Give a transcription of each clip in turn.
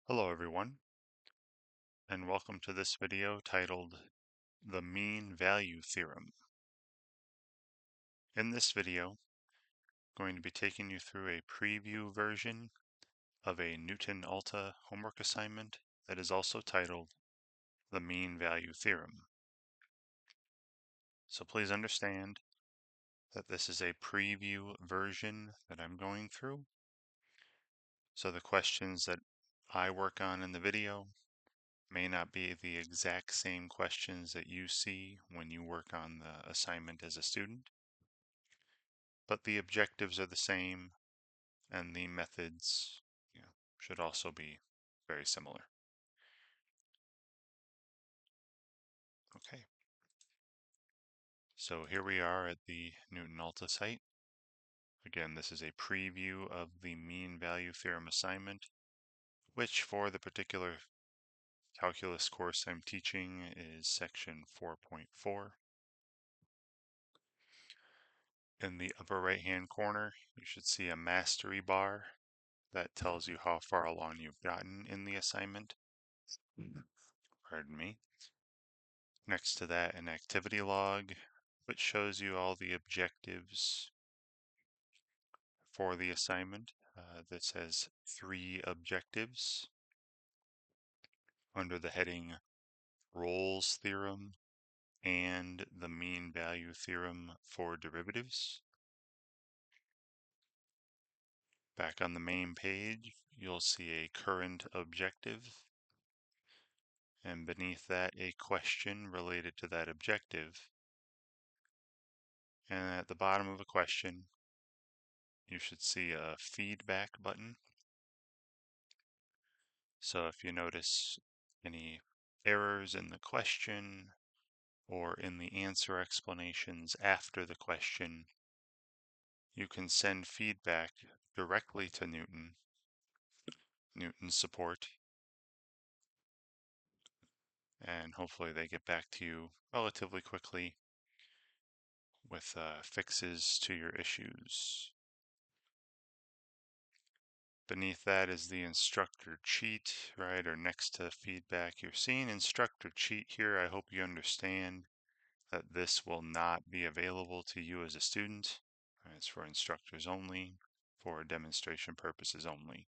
Hello everyone, and welcome to this video titled The Mean Value Theorem. In this video, I'm going to be taking you through a preview version of a Knewton Alta homework assignment that is also titled The Mean Value Theorem. So please understand that this is a preview version that I'm going through. So the questions that I work on in the video may not be the exact same questions that you see when you work on the assignment as a student, but the objectives are the same and the methods, should also be very similar. Okay, so here we are at the Knewton Alta site. Again, this is a preview of the mean value theorem assignment, which for the particular calculus course I'm teaching is section 4.4. In the upper right-hand corner, you should see a mastery bar that tells you how far along you've gotten in the assignment. Pardon me. Next to that, an activity log, which shows you all the objectives for the assignment. This has 3 objectives under the heading Rolle's theorem and the mean value theorem for derivatives. Back on the main page, you'll see a current objective, and beneath that, a question related to that objective. And at the bottom of the question, you should see a feedback button. So if you notice any errors in the question or in the answer explanations after the question, you can send feedback directly to Knewton support, and hopefully they get back to you relatively quickly with fixes to your issues. Beneath that is the instructor cheat, right, or next to feedback. You're seeing instructor cheat here. I hope you understand that this will not be available to you as a student. It's for instructors only, for demonstration purposes only.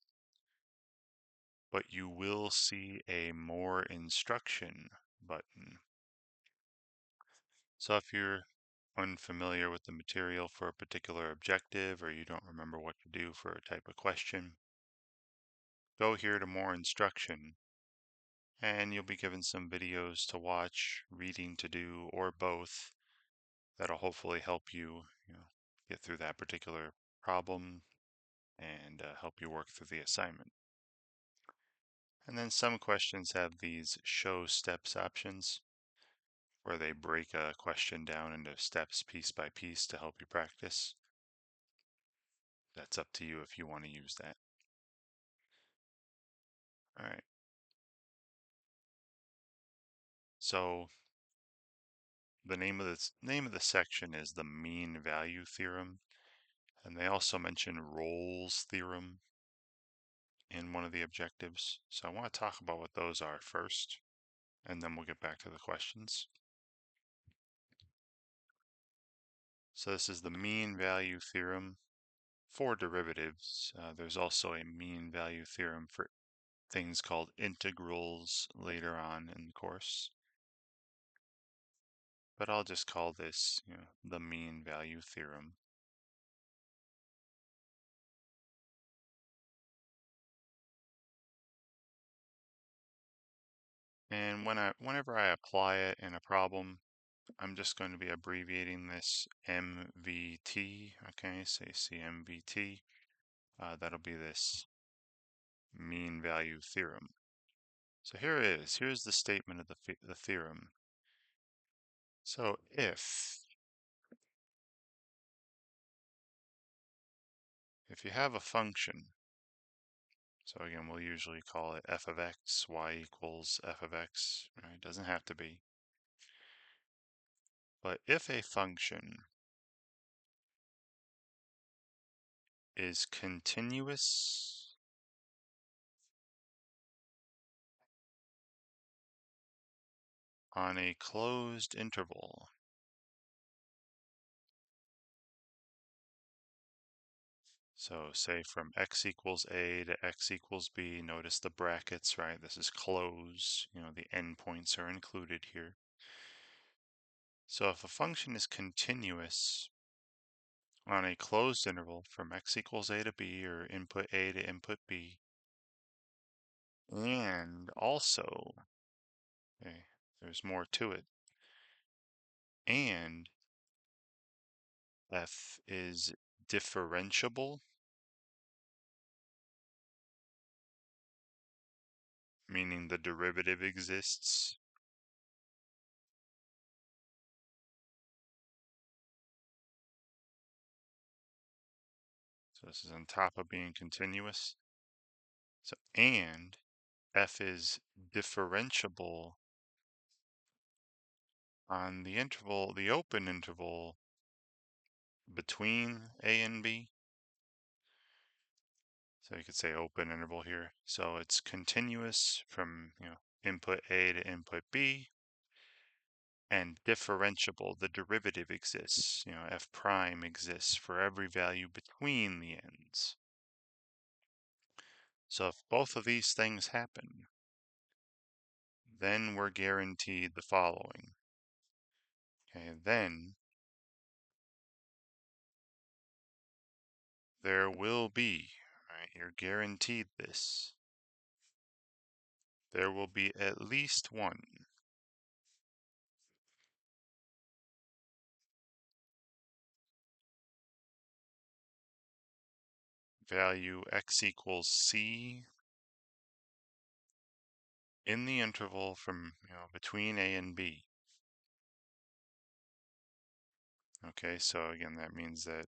But you will see a more instruction button. So if you're unfamiliar with the material for a particular objective, or you don't remember what to do for a type of question, go here to more instruction, and you'll be given some videos to watch, reading to do, or both. That'll hopefully help you, get through that particular problem and help you work through the assignment. And then some questions have these show steps options, where they break a question down into steps piece by piece to help you practice. That's up to you if you want to use that. All right. So the name of the section is the mean value theorem, and they also mention Rolle's theorem in one of the objectives. So I want to talk about what those are first, and then we'll get back to the questions. So this is the mean value theorem for derivatives. There's also a mean value theorem for things called integrals later on in the course. But I'll just call this, the mean value theorem. And whenever I apply it in a problem, I'm just going to be abbreviating this MVT, okay, say CMVT. That'll be this mean value theorem. So here it is. Here's the statement of the theorem. So if you have a function, so again, we'll usually call it f of x, y equals f of x, right? It doesn't have to be. But if a function is continuous on a closed interval. So say from x equals a to x equals b, notice the brackets, right? This is closed, the endpoints are included here. So if a function is continuous on a closed interval from x equals a to b, or input a to input b, and also, okay, there's more to it, and f is differentiable, meaning the derivative exists. So this is on top of being continuous. So, and f is differentiable on the interval, the open interval between a and b. So you could say open interval here. So it's continuous from, input a to input b, and differentiable, the derivative exists, f prime exists for every value between the ends. So if both of these things happen, then we're guaranteed the following. Okay, then there will be, right, you're guaranteed this. There will be at least one value x equals c in the interval from, between a and b. Okay, so again, that means that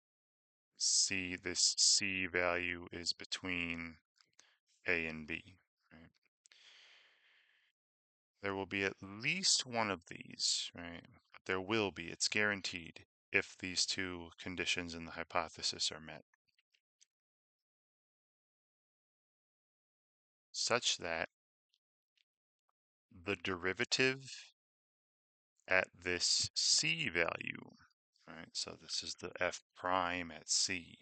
this c value is between a and b, right? There will be at least one of these, right? But there will be, it's guaranteed, if these two conditions in the hypothesis are met, such that the derivative at this c value, right? So this is the f prime at c.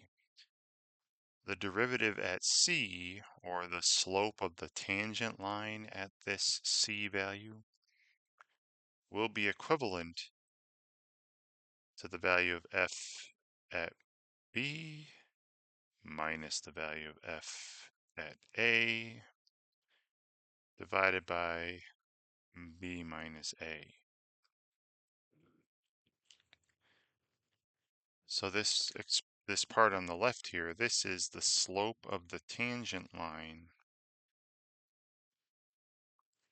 The derivative at c, or the slope of the tangent line at this c value, will be equivalent to the value of f at b minus the value of f at a divided by b minus a. So this part on the left here, this is the slope of the tangent line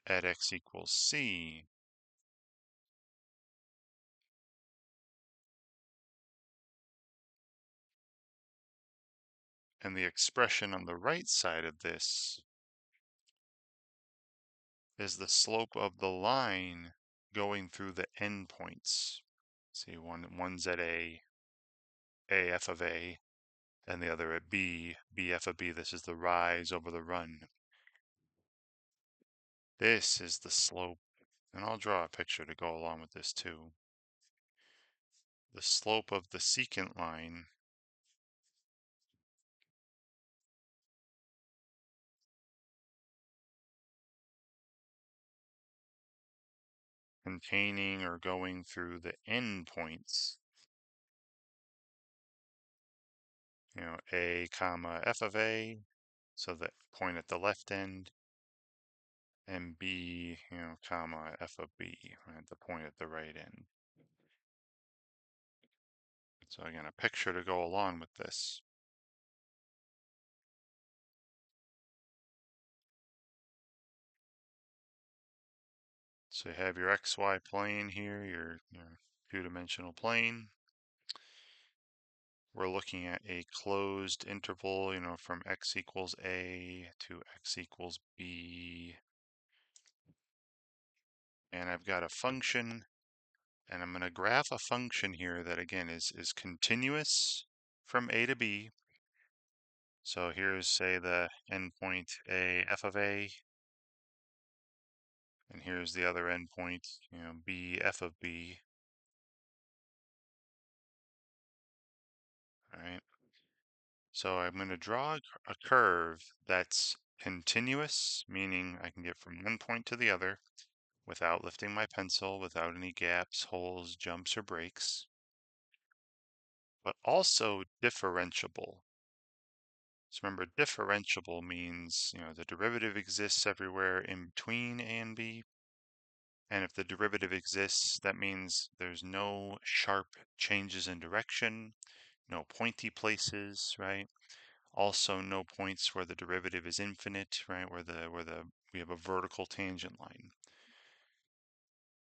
at x equals c, and the expression on the right side of this is the slope of the line going through the endpoints. See, one's at a f of a, and the other at b f of b. This is the rise over the run. This is the slope, and I'll draw a picture to go along with this too. The slope of the secant line containing or going through the endpoints, a comma f of a, so the point at the left end, and b, comma f of b, right, the point at the right end. So again, a picture to go along with this. So you have your xy plane here, your two-dimensional plane. We're looking at a closed interval, from x equals a to x equals b. And I've got a function, and I'm going to graph a function here that, again, is continuous from a to b. So here's, say, the endpoint a f of a, And here's the other endpoint, b f of b, all right? So I'm going to draw a curve that's continuous, meaning I can get from one point to the other without lifting my pencil, without any gaps, holes, jumps, or breaks, but also differentiable. So remember, differentiable means, the derivative exists everywhere in between A and B. And if the derivative exists, that means there's no sharp changes in direction, no pointy places, right? Also, no points where the derivative is infinite, right? We have a vertical tangent line.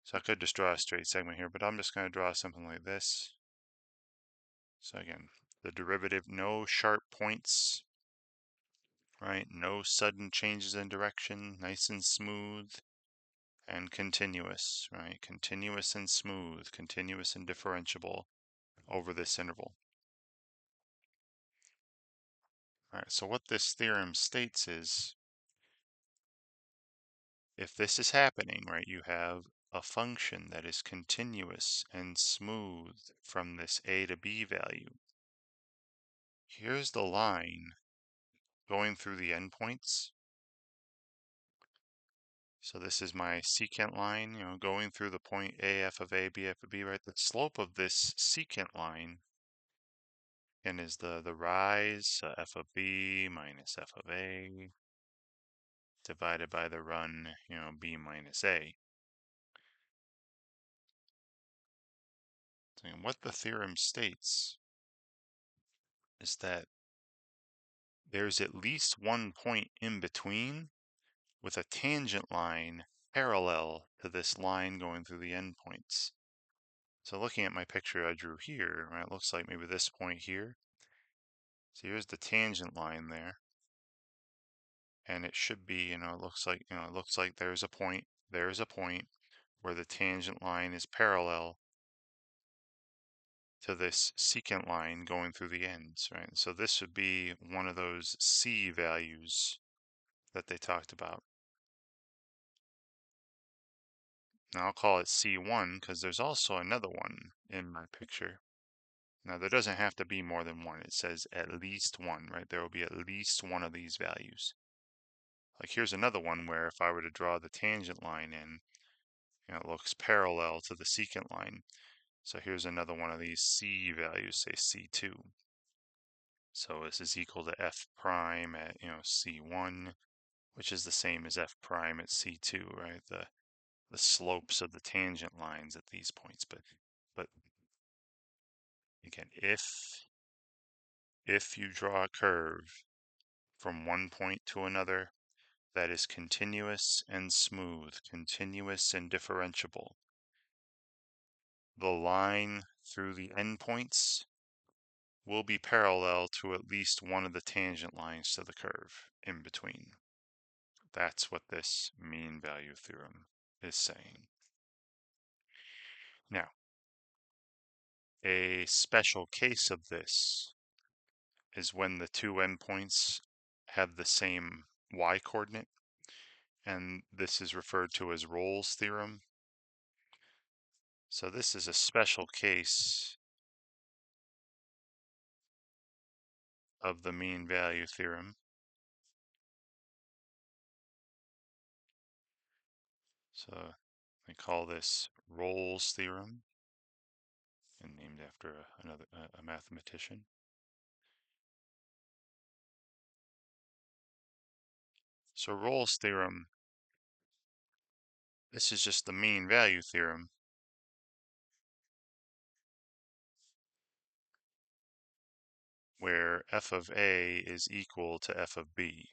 So I could just draw a straight segment here, but I'm just going to draw something like this. So again, the derivative, no sharp points, right? No sudden changes in direction, nice and smooth and continuous, right? Continuous and smooth, continuous and differentiable over this interval. All right, so what this theorem states is, if this is happening, right, you have a function that is continuous and smooth from this a to b value. Here's the line going through the endpoints. So this is my secant line, going through the point a f of a, b f of b, right? The slope of this secant line, and is the rise, f of b minus f of a, divided by the run, b minus a. And what the theorem states is that there's at least one point in between with a tangent line parallel to this line going through the endpoints. So looking at my picture I drew here, right, it looks like maybe this point here. So here's the tangent line there. And it should be, it looks like there's a point where the tangent line is parallel to this secant line going through the ends, right? So this would be one of those C values that they talked about. Now I'll call it C1 because there's also another one in my picture. Now there doesn't have to be more than one. It says at least one, right? There will be at least one of these values. Like here's another one where if I were to draw the tangent line in, it looks parallel to the secant line. So here's another one of these C values, say C2. So this is equal to F prime at, C1, which is the same as F prime at C2, right? The slopes of the tangent lines at these points. But again, if you draw a curve from one point to another that is continuous and smooth, continuous and differentiable, the line through the endpoints will be parallel to at least one of the tangent lines to the curve in between. That's what this mean value theorem is saying. Now, a special case of this is when the two endpoints have the same y-coordinate, and this is referred to as Rolle's theorem. So this is a special case of the mean value theorem. So they call this Rolle's theorem, and named after a mathematician. So Rolle's theorem, this is just the mean value theorem. Where f of a is equal to f of b.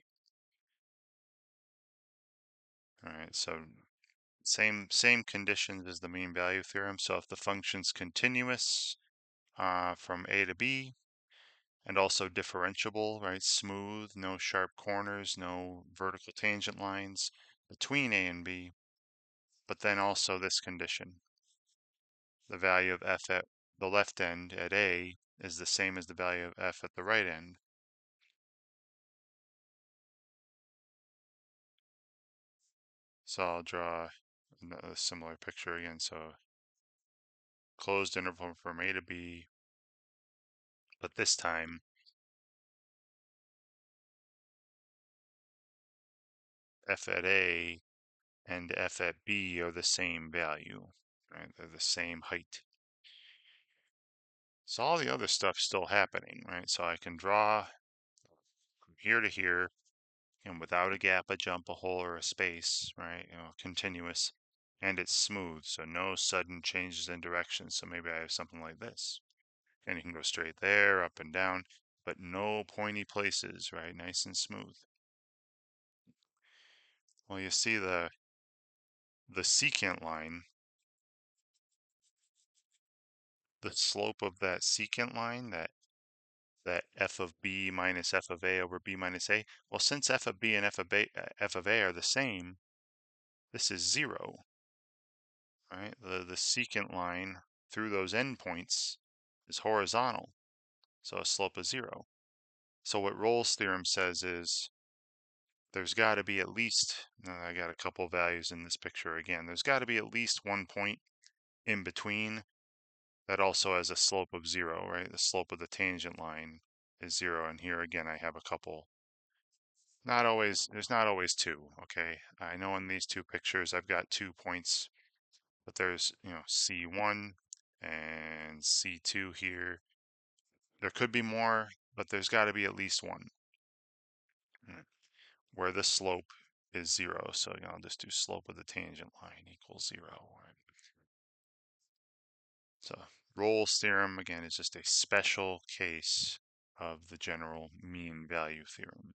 All right, so same conditions as the mean value theorem. So if the function's continuous from a to b, and also differentiable, right, smooth, no sharp corners, no vertical tangent lines between a and b, but then also this condition. The value of f at the left end at a is the same as the value of f at the right end. So I'll draw a similar picture again. So closed interval from A to B, but this time f at A and f at B are the same value, right? They're the same height. So all the other stuff's still happening, right? So I can draw from here to here, and without a gap, a jump, a hole, or a space, right? Continuous, and it's smooth, so no sudden changes in direction. So maybe I have something like this, and you can go straight there, up and down, but no pointy places, right? Nice and smooth. Well, you see the secant line, the slope of that secant line, that f of b minus f of a over b minus a. Well, since f of b and f of a are the same, this is 0, right? The secant line through those endpoints is horizontal, so a slope of 0. So what Rolle's theorem says is there's got to be at least, I got a couple values in this picture again, there's got to be at least one point in between that also has a slope of 0, right? The slope of the tangent line is 0, and here again I have a couple. Not always, there's not always two, okay? I know in these two pictures I've got 2 points, but there's, C1 and C2 here. There could be more, but there's got to be at least one, right, where the slope is 0. So, I'll just do slope of the tangent line equals 0, right? So Rolle's theorem, again, is just a special case of the general mean value theorem.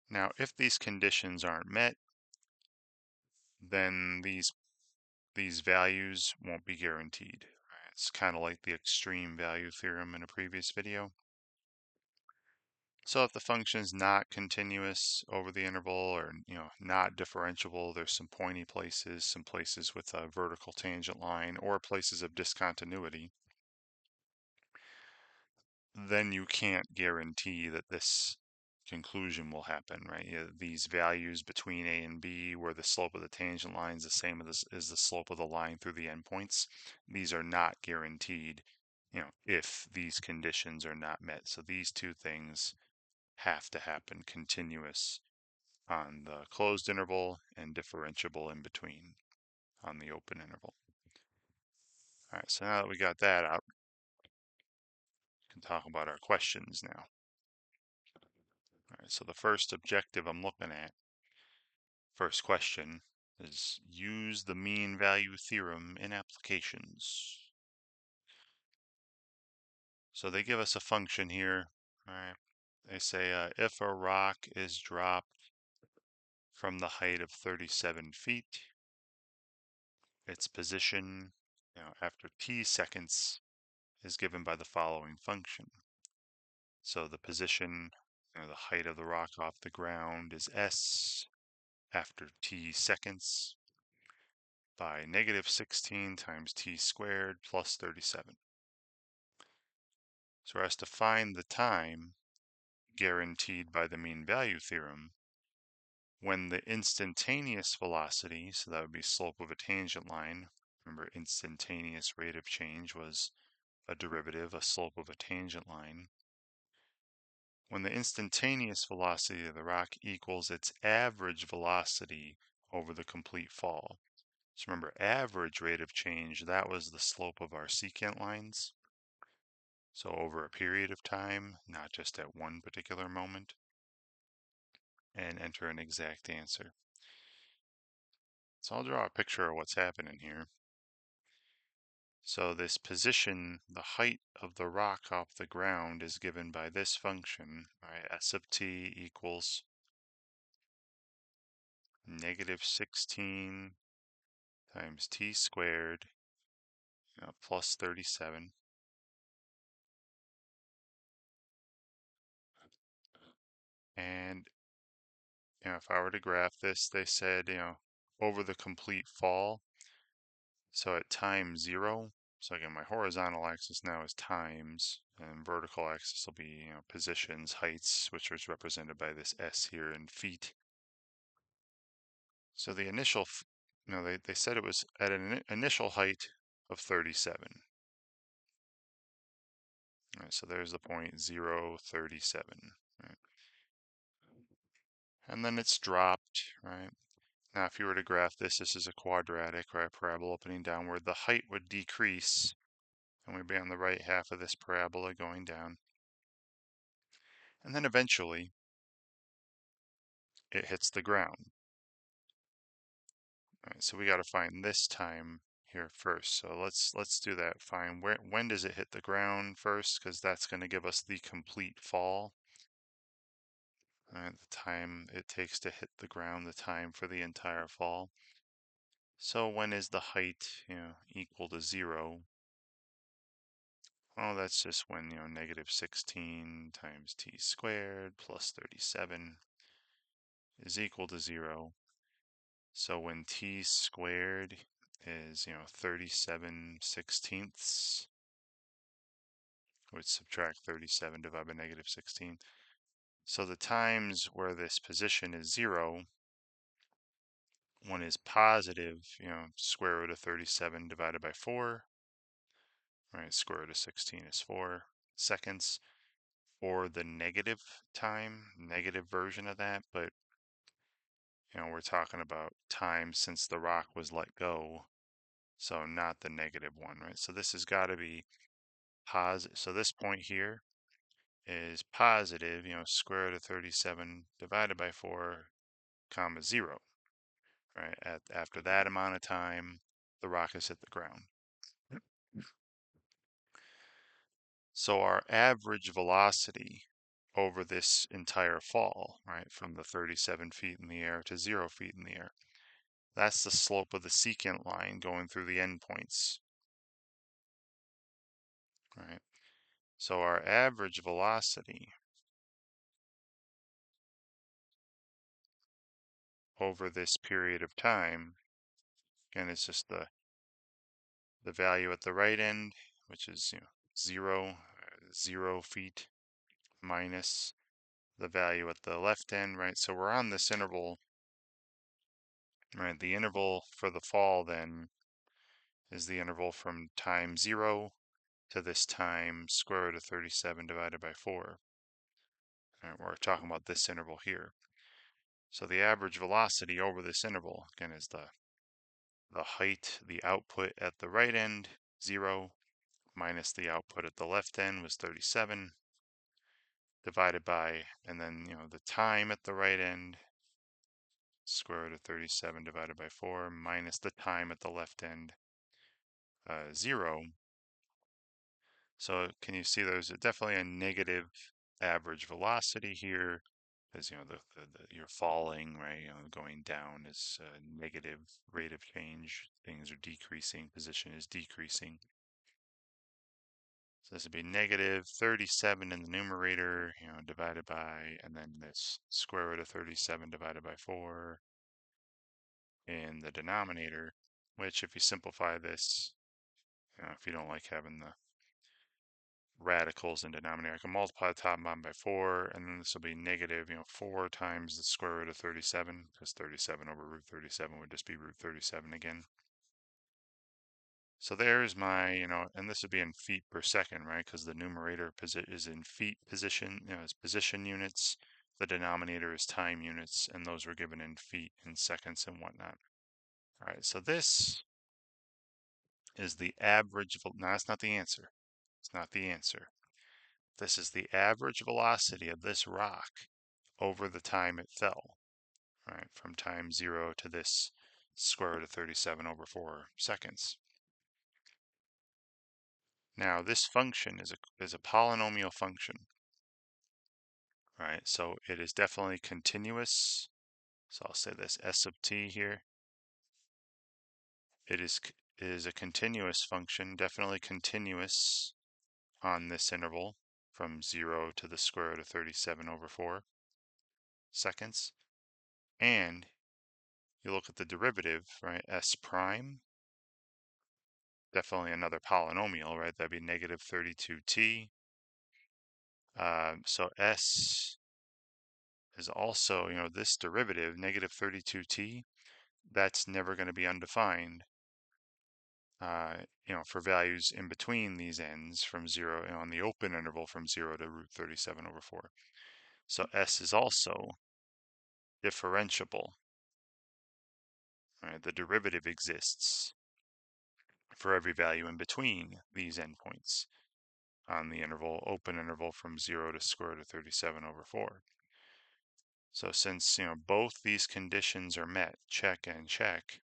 Now, if these conditions aren't met, then these values won't be guaranteed. Right? It's kind of like the extreme value theorem in a previous video. So if the function is not continuous over the interval, or not differentiable, there's some pointy places, some places with a vertical tangent line, or places of discontinuity, then you can't guarantee that this conclusion will happen, right? These values between A and B, where the slope of the tangent line is the same as the slope of the line through the endpoints, these are not guaranteed, if these conditions are not met. So these two things have to happen continuous on the closed interval and differentiable in between on the open interval. All right, so now that we got that out, we can talk about our questions now. All right, so the first objective I'm looking at, first question, is use the mean value theorem in applications. So they give us a function here. All right, they say if a rock is dropped from the height of 37 feet, its position, after t seconds is given by the following function. So the position, the height of the rock off the ground is s after t seconds by -16 times t squared plus 37. So we're asked to find the time guaranteed by the mean value theorem when the instantaneous velocity, so that would be slope of a tangent line. Remember, instantaneous rate of change was a derivative, a slope of a tangent line. When the instantaneous velocity of the rock equals its average velocity over the complete fall. So remember, average rate of change, that was the slope of our secant lines. So over a period of time, not just at one particular moment. And enter an exact answer. So I'll draw a picture of what's happening here. So this position, the height of the rock off the ground, is given by this function, right? S of t equals -16 times t squared plus 37. And if I were to graph this, they said, over the complete fall, so at time 0, so again, my horizontal axis now is times, and vertical axis will be, positions, heights, which is represented by this s here in feet. So the initial, they said it was at an initial height of 37. All right, so there's the point 0, 37. Right? And then it's dropped, right? Now, if you were to graph this, this is a quadratic, right? Parabola opening downward. The height would decrease, and we'd be on the right half of this parabola going down. And then eventually, it hits the ground. All right, so we got to find this time here first. So let's do that. Find when does it hit the ground first, because that's going to give us the complete fall. All right, the time it takes to hit the ground, the time for the entire fall. So when is the height, equal to 0? Oh, that's just when, negative 16 times t squared plus 37 is equal to 0. So when t squared is, 37/16, would subtract 37 divided by negative 16. So the times where this position is 0, one is positive, square root of 37 divided by 4, right? Square root of 16 is 4 seconds. Or the negative time, negative version of that, but we're talking about time since the rock was let go, so not the negative one, right? So this has got to be positive. So this point here is positive, square root of 37 divided by 4, comma 0, right? After that amount of time, the rock has hit the ground. So our average velocity over this entire fall, right, from the 37 feet in the air to 0 feet in the air, that's the slope of the secant line going through the endpoints, right? So our average velocity over this period of time, again, is just the value at the right end, which is 0 feet, minus the value at the left end, right? So we're on this interval, right? The interval for the fall then is the interval from time 0 to this time square root of 37 divided by 4. All right, we're talking about this interval here. So the average velocity over this interval, again, is the height, the output at the right end, 0, minus the output at the left end was 37, divided by, and then, the time at the right end, square root of 37 divided by 4, minus the time at the left end, 0. So can you see there's definitely a negative average velocity here, because you're falling, right? Going down is a negative rate of change. Things are decreasing. Position is decreasing. So this would be negative 37 in the numerator, divided by, and then this square root of 37 divided by 4 in the denominator. Which, if you simplify this, if you don't like having the radicals in denominator, I can multiply the top and bottom by 4, and then this will be negative, 4 times the square root of 37, because 37 over root 37 would just be root 37 again. So there's my, and this would be in feet per second, right? Because the numerator is in feet position, is position units. The denominator is time units, and those were given in feet and seconds and whatnot. All right, so this is the average, no, that's not the answer. It's not the answer. This is the average velocity of this rock over the time it fell, right? From time 0 to this square root of 37 over 4 seconds. Now, this function is a polynomial function, right? So it is definitely continuous. So I'll say this s of t here. It is a continuous function, definitely continuous on this interval from 0 to the square root of 37 over 4 seconds. And you look at the derivative, right? S prime, definitely another polynomial, right? That'd be negative 32t. So S is also, this derivative, negative 32t, that's never going to be undefined, for values in between these ends from 0, on the open interval from 0 to root 37 over 4. So S is also differentiable. Right? The derivative exists for every value in between these endpoints on the open interval from 0 to square root of 37 over 4. So since, both these conditions are met, check and check,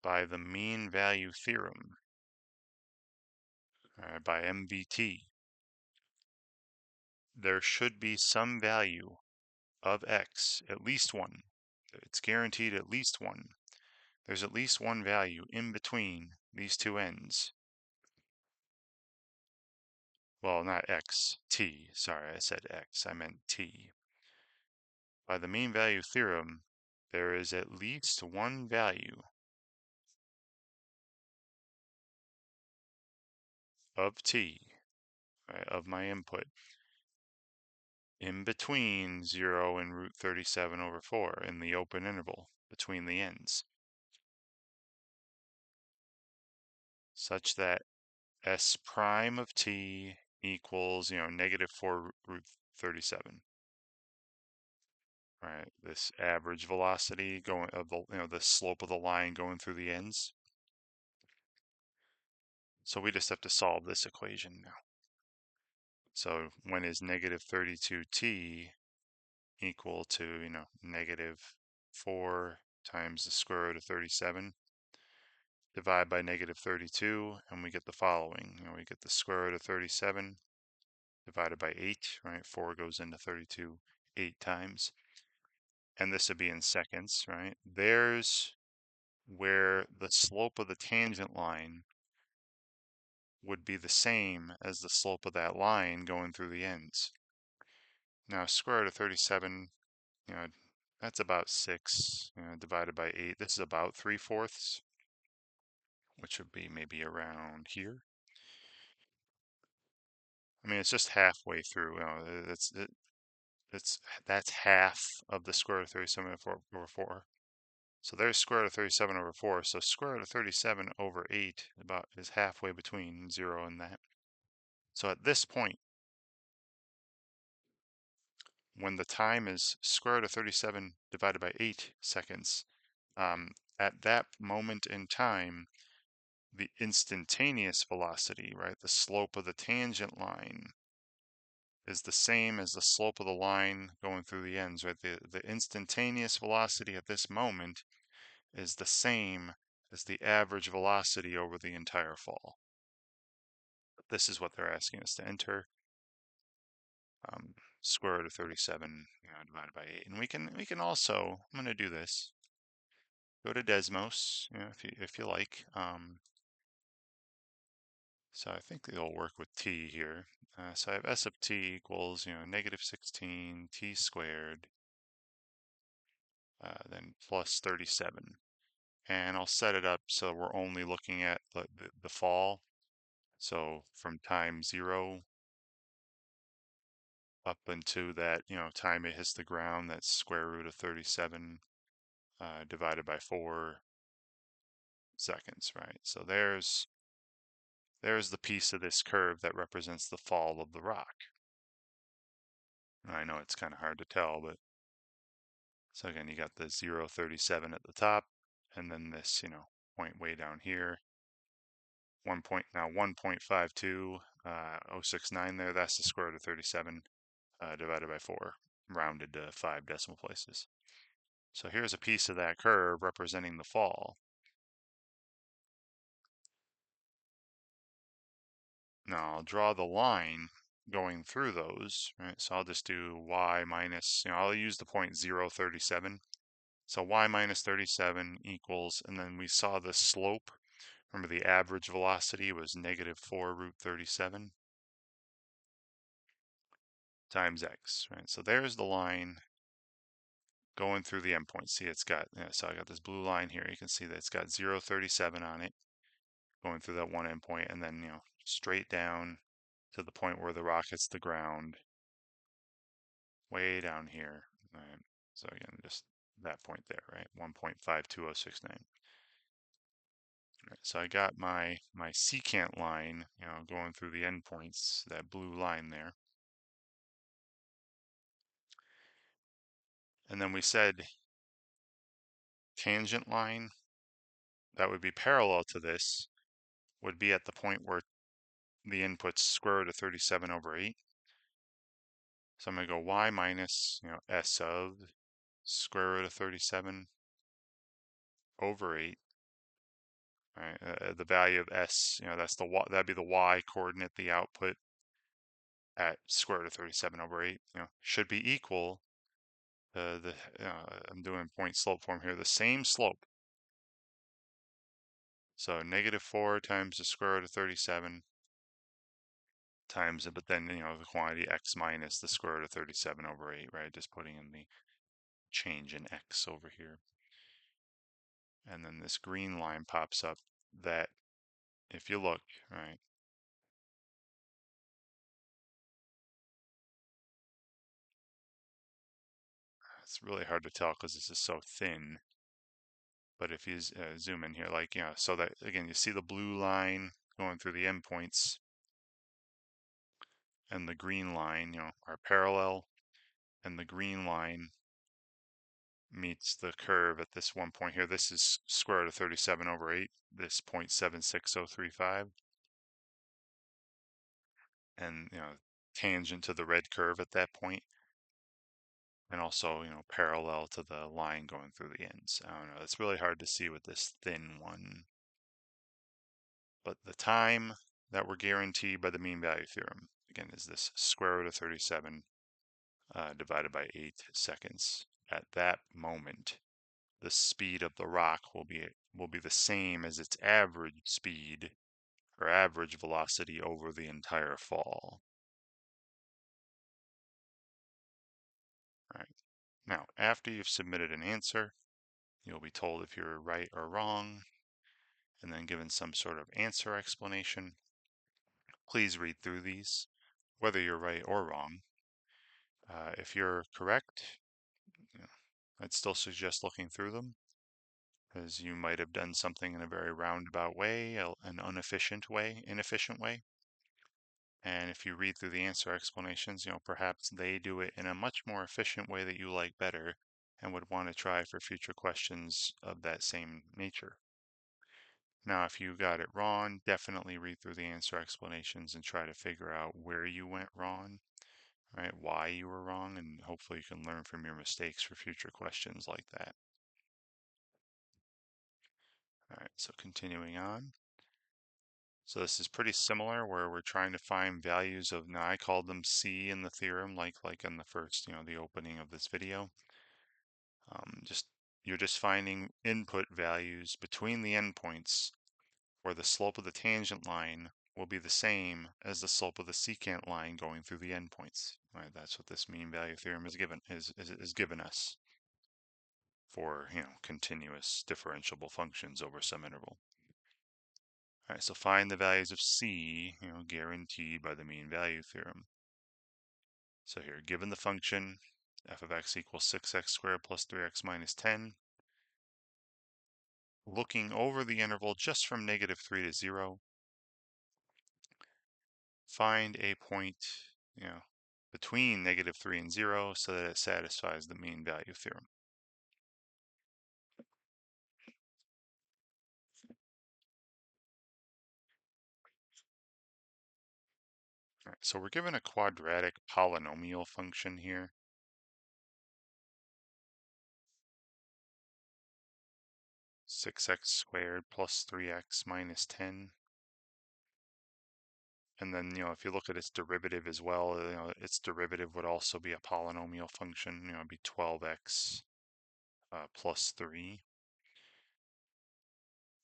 by the mean value theorem, by MVT, there should be some value of x, at least one. It's guaranteed at least one. There's at least one value in between these two ends. Well, not x, t. Sorry, I said x. I meant t. By the mean value theorem, there is at least one value of t, right, of my input, in between 0 and root 37 over 4 in the open interval between the ends, such that s prime of t equals, negative 4 root 37. Right, this average velocity going of the slope of the line going through the ends. So we just have to solve this equation now. So when is negative 32t equal to, negative 4 times the square root of 37, divide by negative 32, and we get the following. We get the square root of 37 divided by 8, right? 4 goes into 32 8 times. And this would be in seconds, right? There's where the slope of the tangent line would be the same as the slope of that line going through the ends. Now, square root of 37, that's about 6, divided by 8. This is about 3/4, which would be maybe around here. I mean, it's just halfway through. That's half of the square root of 37 over 4. So there's square root of 37 over 4. So square root of 37 over 8 is halfway between 0 and that. So at this point, when the time is square root of 37 divided by 8 seconds, at that moment in time, the instantaneous velocity, right, the slope of the tangent line, is the same as the slope of the line going through the ends, right? The instantaneous velocity at this moment is the same as the average velocity over the entire fall. This is what they're asking us to enter. Square root of 37 divided by 8. And we can also, I'm going to do this. Go to Desmos, if you like. So I think they'll work with t here. So I have s of t equals, negative 16 t squared, then plus 37. And I'll set it up so we're only looking at the fall. So from time 0 up into that, time it hits the ground, that's square root of 37 divided by 4 seconds, right? So there's the piece of this curve that represents the fall of the rock. I know it's kind of hard to tell, but so again, you got the 0.37 at the top, and then this, point way down here. 1.52, 069 there, that's the square root of 37 divided by 4, rounded to 5 decimal places. So here's a piece of that curve representing the fall. Now I'll draw the line going through those, right? So I'll just do y minus, I'll use the point 0.37. So y minus 37 equals, and then we saw the slope. Remember the average velocity was negative 4 root 37 times x, right? So there's the line going through the endpoint. See, it's got, so I got this blue line here. You can see that it's got 0.37 on it going through that one endpoint, and then, straight down to the point where the rock hits the ground way down here. Right. So again, just that point there, right? 1.52069. Right, so I got my secant line, going through the endpoints, that blue line there. And then we said tangent line that would be parallel to this would be at the point where the input's square root of 37 over 8. So I'm going to go y minus, s of square root of 37 over 8. Right? The value of s, that'd be the y coordinate, the output at square root of 37 over 8, should be equal I'm doing point slope form here, the same slope. So -4 times the square root of 37 times it, but then, the quantity x minus the square root of 37 over 8, right? Just putting in the change in x over here. And then this green line pops up that, if you look, right, it's really hard to tell because this is so thin. But if you zoom in here, like, so that, again, you see the blue line going through the endpoints and the green line, are parallel, and the green line meets the curve at this one point here. This is square root of 37 over 8, this 0.76035. And, tangent to the red curve at that point. And also, parallel to the line going through the ends. I don't know, it's really hard to see with this thin one. But the time that we're guaranteed by the mean value theorem, again, is this square root of 37 divided by 8 seconds. At that moment, the speed of the rock will be the same as its average speed or average velocity over the entire fall. All right. Now, after you've submitted an answer, you'll be told if you're right or wrong, and then given some sort of answer explanation. Please read through these, whether you're right or wrong. If you're correct, I'd still suggest looking through them, because you might have done something in a very roundabout way, an inefficient way. And if you read through the answer explanations, perhaps they do it in a much more efficient way that you like better and would want to try for future questions of that same nature. Now, if you got it wrong, definitely read through the answer explanations and try to figure out where you went wrong, right? Why you were wrong, and hopefully you can learn from your mistakes for future questions like that. All right, so continuing on. So this is pretty similar where we're trying to find values of, now I called them C in the theorem, like in the first, the opening of this video. You're just finding input values between the endpoints where the slope of the tangent line will be the same as the slope of the secant line going through the endpoints. Right, that's what this mean value theorem is given us for, continuous differentiable functions over some interval. All right, so find the values of C, guaranteed by the mean value theorem. So here, given the function f of x equals 6x squared plus 3x minus 10, looking over the interval just from -3 to 0, find a point, between -3 and 0 so that it satisfies the mean value theorem. All right, so we're given a quadratic polynomial function here. (6x squared plus 3x minus 10). And then, if you look at its derivative as well, its derivative would also be a polynomial function, it'd be 12x plus 3.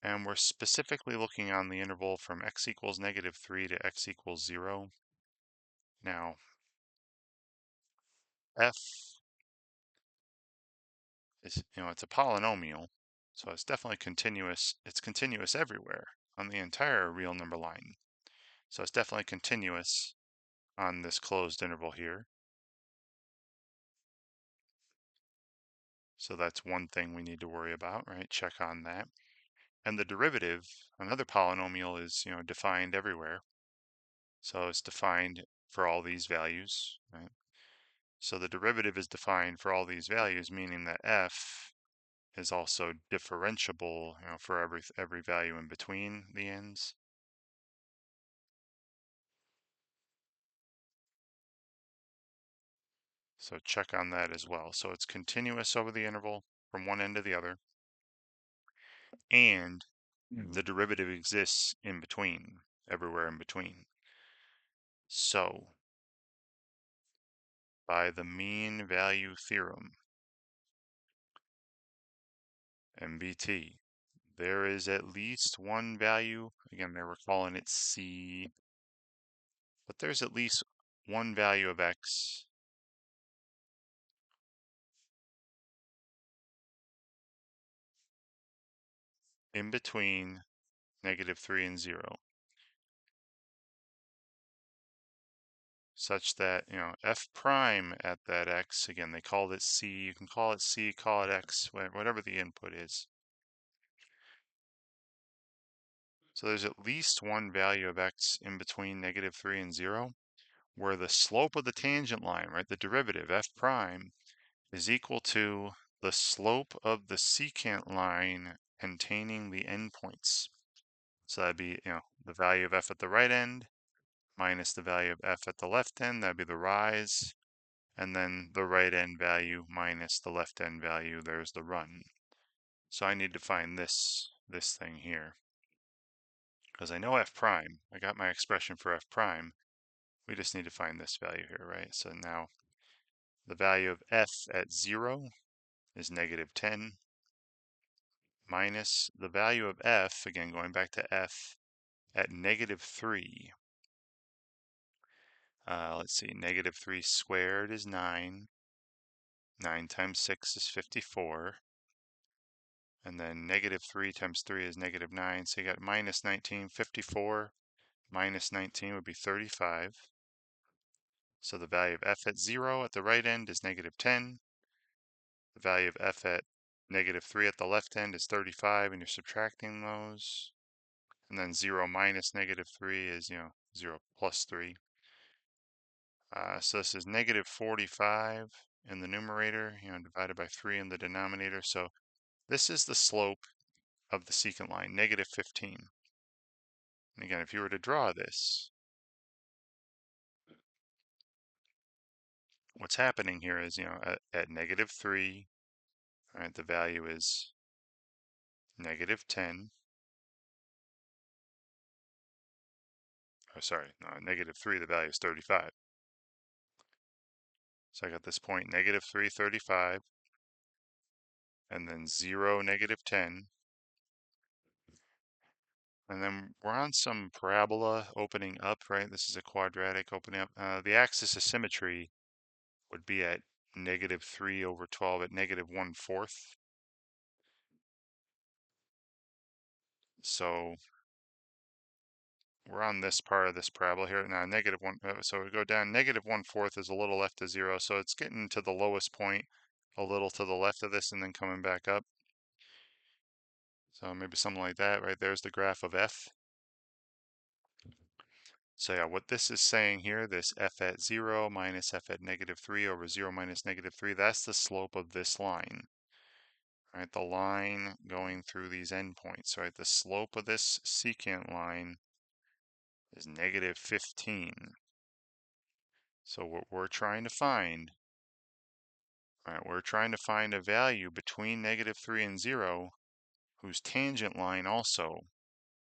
And we're specifically looking on the interval from x equals -3 to x equals 0. Now, f is, it's a polynomial, so it's definitely continuous. It's continuous everywhere on the entire real number line. So it's definitely continuous on this closed interval here. So that's one thing we need to worry about, right? Check on that. And the derivative, another polynomial, is, defined everywhere. So it's defined for all these values, right? So the derivative is defined for all these values, meaning that f is also differentiable, for every value in between the ends. So check on that as well. So it's continuous over the interval from one end to the other, and the derivative exists in between, everywhere in between. So by the mean value theorem, MVT, there is at least one value, again, they were calling it C, but there's at least one value of x in between -3 and 0, such that, f prime at that x, again, they called it C, you can call it C, call it x, whatever the input is. So there's at least one value of x in between -3 and 0, where the slope of the tangent line, right, the derivative, f prime, is equal to the slope of the secant line containing the endpoints. So that'd be, the value of f at the right end minus the value of f at the left end, that'd be the rise, and then the right end value minus the left end value, there's the run. So I need to find this thing here, because I know f prime, I got my expression for f prime, we just need to find this value here, right? So now the value of f at 0 is -10, minus the value of f, again going back to f, at -3. Let's see, -3 squared is 9. 9 times 6 is 54. And then -3 times 3 is -9. So you got -19. 54 minus 19 would be 35. So the value of f at 0 at the right end is -10. The value of f at -3 at the left end is 35, and you're subtracting those. And then 0 minus -3 is, 0 plus 3. So this is -45 in the numerator, divided by 3 in the denominator. So this is the slope of the secant line, -15. And again, if you were to draw this, what's happening here is, at -3, all right, the value is -10. Oh, sorry, no, -3, the value is 35. So I got this point, -3, 35, and then 0, -10. And then we're on some parabola opening up, right? This is a quadratic opening up. The axis of symmetry would be at -3 over 12 at -1/4. So we're on this part of this parabola here. Now -1, so we go down, -1/4 is a little left of 0. So it's getting to the lowest point a little to the left of this and then coming back up. So maybe something like that, right? There's the graph of f. So yeah, what this is saying here, this f at 0 minus f at -3 over 0 minus -3, that's the slope of this line, right? The line going through these endpoints, right? The slope of this secant line is -15. So what we're trying to find, right, we're trying to find a value between -3 and 0 whose tangent line also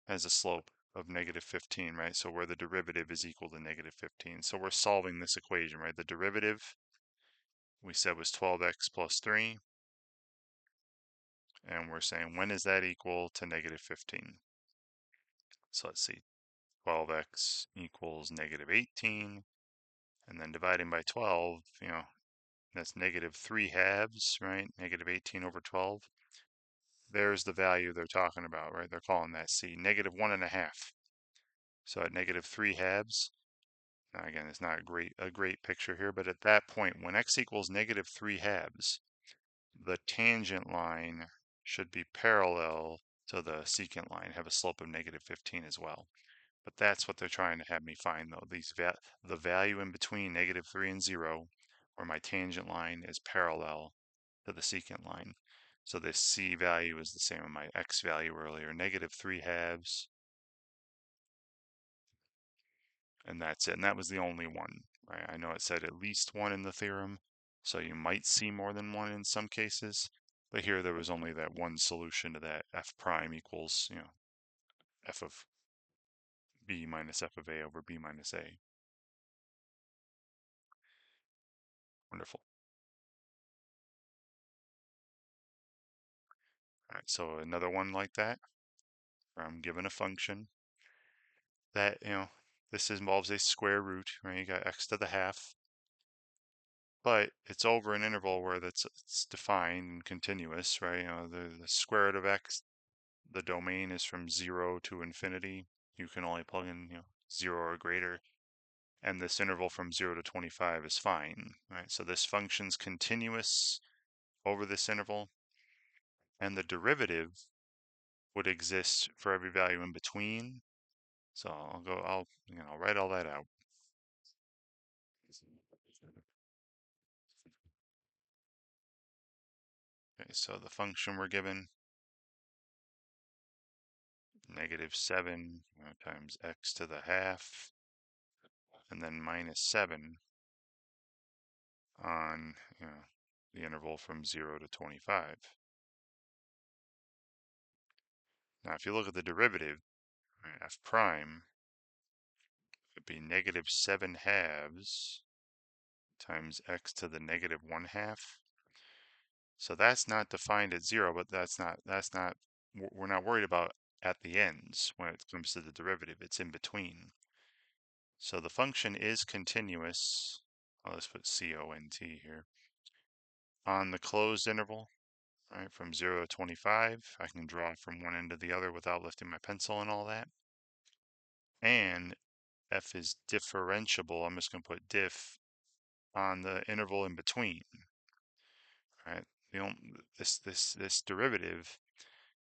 has a slope of -15, right? So where the derivative is equal to -15. So we're solving this equation, right? The derivative we said was 12x plus 3. And we're saying, when is that equal to -15? So let's see, 12x equals -18. And then dividing by 12, that's -3/2, right? -18 over 12. There's the value they're talking about, right? They're calling that C, -1.5. So at -3/2, now again, it's not a great picture here, but at that point, when x equals -3/2, the tangent line should be parallel to the secant line, have a slope of negative 15 as well. But that's what they're trying to have me find, though. The value in between negative 3 and 0, where my tangent line is parallel to the secant line. So this c value is the same as my x value earlier, negative 3 halves, and that's it. And that was the only one, right? I know it said at least one in the theorem, so you might see more than one in some cases. But here there was only that one solution to that f prime equals, f of b minus f of a over b minus a. Wonderful. All right, so another one like that, where I'm given a function that, this involves a square root, right? You got x to the half, but it's over an interval where it's defined and continuous, right? The square root of x, the domain is from 0 to infinity. You can only plug in, 0 or greater. And this interval from 0 to 25 is fine, right? So this function's continuous over this interval, and the derivative would exist for every value in between. So I'll write all that out. Okay, so the function we're given, negative 7 times x to the half, and then minus 7 on the interval from 0 to 25. Now, if you look at the derivative, right, f prime would be negative 7 halves times x to the negative 1 half. So that's not defined at 0, but we're not worried about at the ends when it comes to the derivative. It's in between. So the function is continuous. Let's put cont here. On the closed interval, right, from 0 to 25, I can draw from one end to the other without lifting my pencil and all that. And f is differentiable. I'm just going to put diff on the interval in between. Right? This derivative,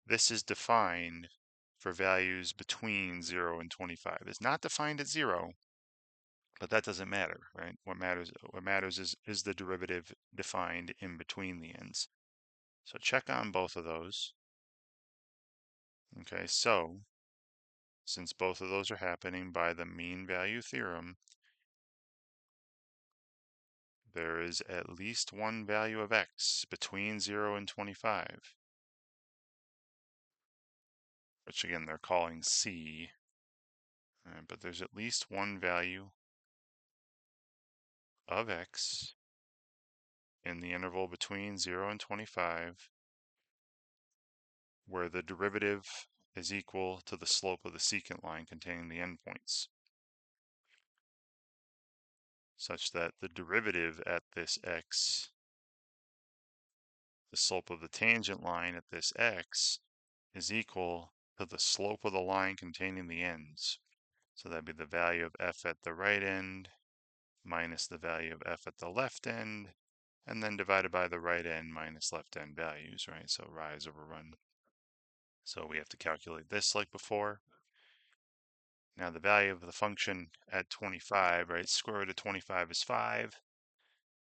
this is defined for values between 0 and 25. It's not defined at 0, but that doesn't matter, right? What matters is the derivative defined in between the ends. So check on both of those. Okay, so since both of those are happening by the mean value theorem, there is at least one value of x between 0 and 25, which again they're calling c, but there's at least one value of x in the interval between 0 and 25 where the derivative is equal to the slope of the secant line containing the endpoints, such that the derivative at this x, the slope of the tangent line at this x, is equal to the slope of the line containing the ends. So that'd be the value of f at the right end minus the value of f at the left end, and then divided by the right end minus left end values, right? So rise over run. So we have to calculate this like before. Now the value of the function at 25, right? Square root of 25 is 5.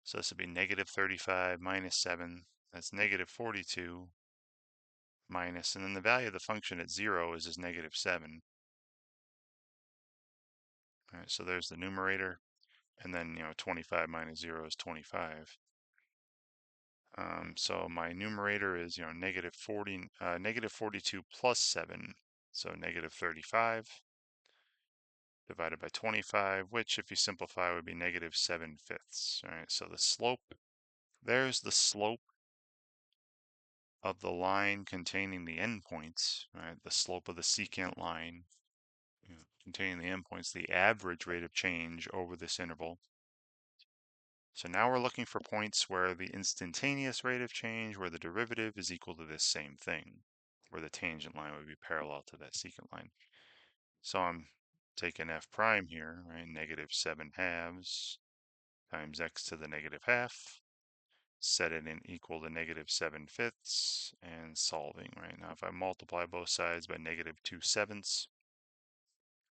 So this would be negative 35 minus 7. That's negative 42 minus, and then the value of the function at 0 is just negative 7. All right, so there's the numerator. And then, 25 minus 0 is 25. So my numerator is, negative 42 plus 7. So negative 35 divided by 25, which if you simplify would be negative 7/5. All right, so the slope, there's the slope of the line containing the endpoints, right? The slope of the secant line containing the endpoints, the average rate of change over this interval. So now we're looking for points where the instantaneous rate of change, where the derivative is equal to this same thing, where the tangent line would be parallel to that secant line. So I'm taking f prime here, right? Negative 7 halves times x to the negative half. set it in equal to -7/5 and solving, right? Now if I multiply both sides by -2/7,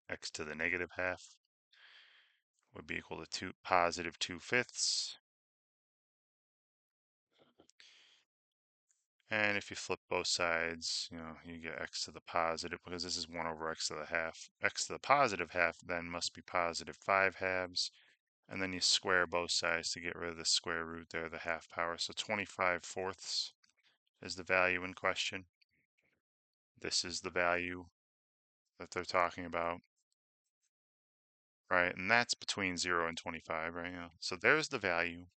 x to the negative half would be equal to +2/5. And if you flip both sides, you get x to the positive, because this is 1 over x to the half. X to the positive half then must be +5/2. And then you square both sides to get rid of the square root there, the half power. So 25/4 is the value in question. This is the value that they're talking about, right? And that's between 0 and 25, right? So there's the value.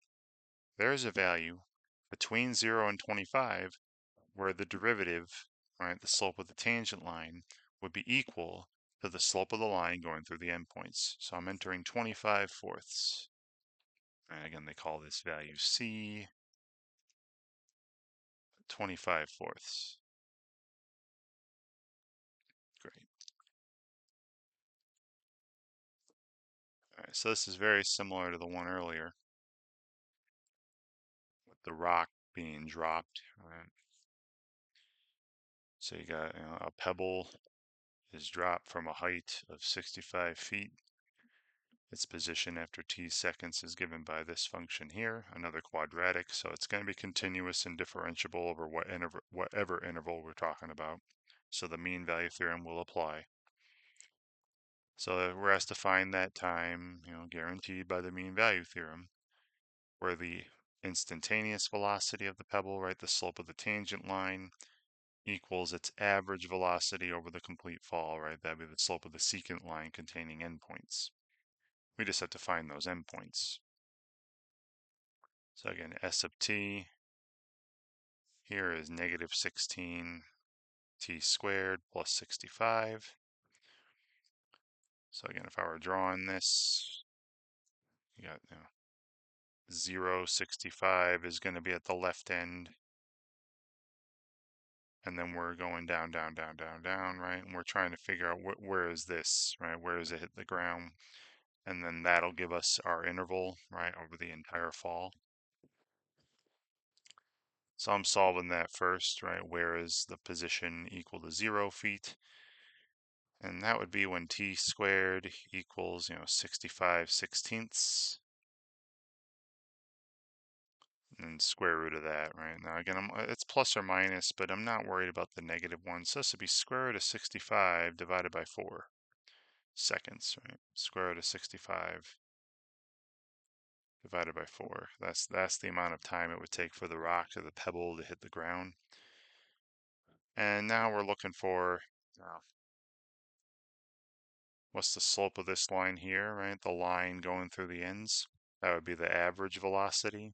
There's a value between 0 and 25 where the derivative, right, the slope of the tangent line would be equal to the slope of the line going through the endpoints. So I'm entering 25/4. And again, they call this value C, 25/4. Great. All right, so this is very similar to the one earlier with the rock being dropped. All right. So you got a pebble is dropped from a height of 65 feet. Its position after t seconds is given by this function here, another quadratic, so it's going to be continuous and differentiable over whatever interval we're talking about. So the mean value theorem will apply. So we're asked to find that time, guaranteed by the mean value theorem, where the instantaneous velocity of the pebble, right, the slope of the tangent line, equals its average velocity over the complete fall, right? That'd be the slope of the secant line containing endpoints. We just have to find those endpoints. So again, S of t here is -16 t squared plus 65. So again, if I were drawing this, you got 0, 65 is going to be at the left end. And then we're going down, down, down, down, down, right? And we're trying to figure out where is this, right? Where does it hit the ground? And then that'll give us our interval, right, over the entire fall. So I'm solving that first, right? Where is the position equal to 0 feet? And that would be when t squared equals, 65/16. And square root of that, right? Now again, it's plus or minus, but I'm not worried about the negative one. So this would be square root of 65 divided by 4 seconds, right? Square root of 65 divided by 4. That's the amount of time it would take for the rock or the pebble to hit the ground. And now we're looking for what's the slope of this line here, right? The line going through the ends. That would be the average velocity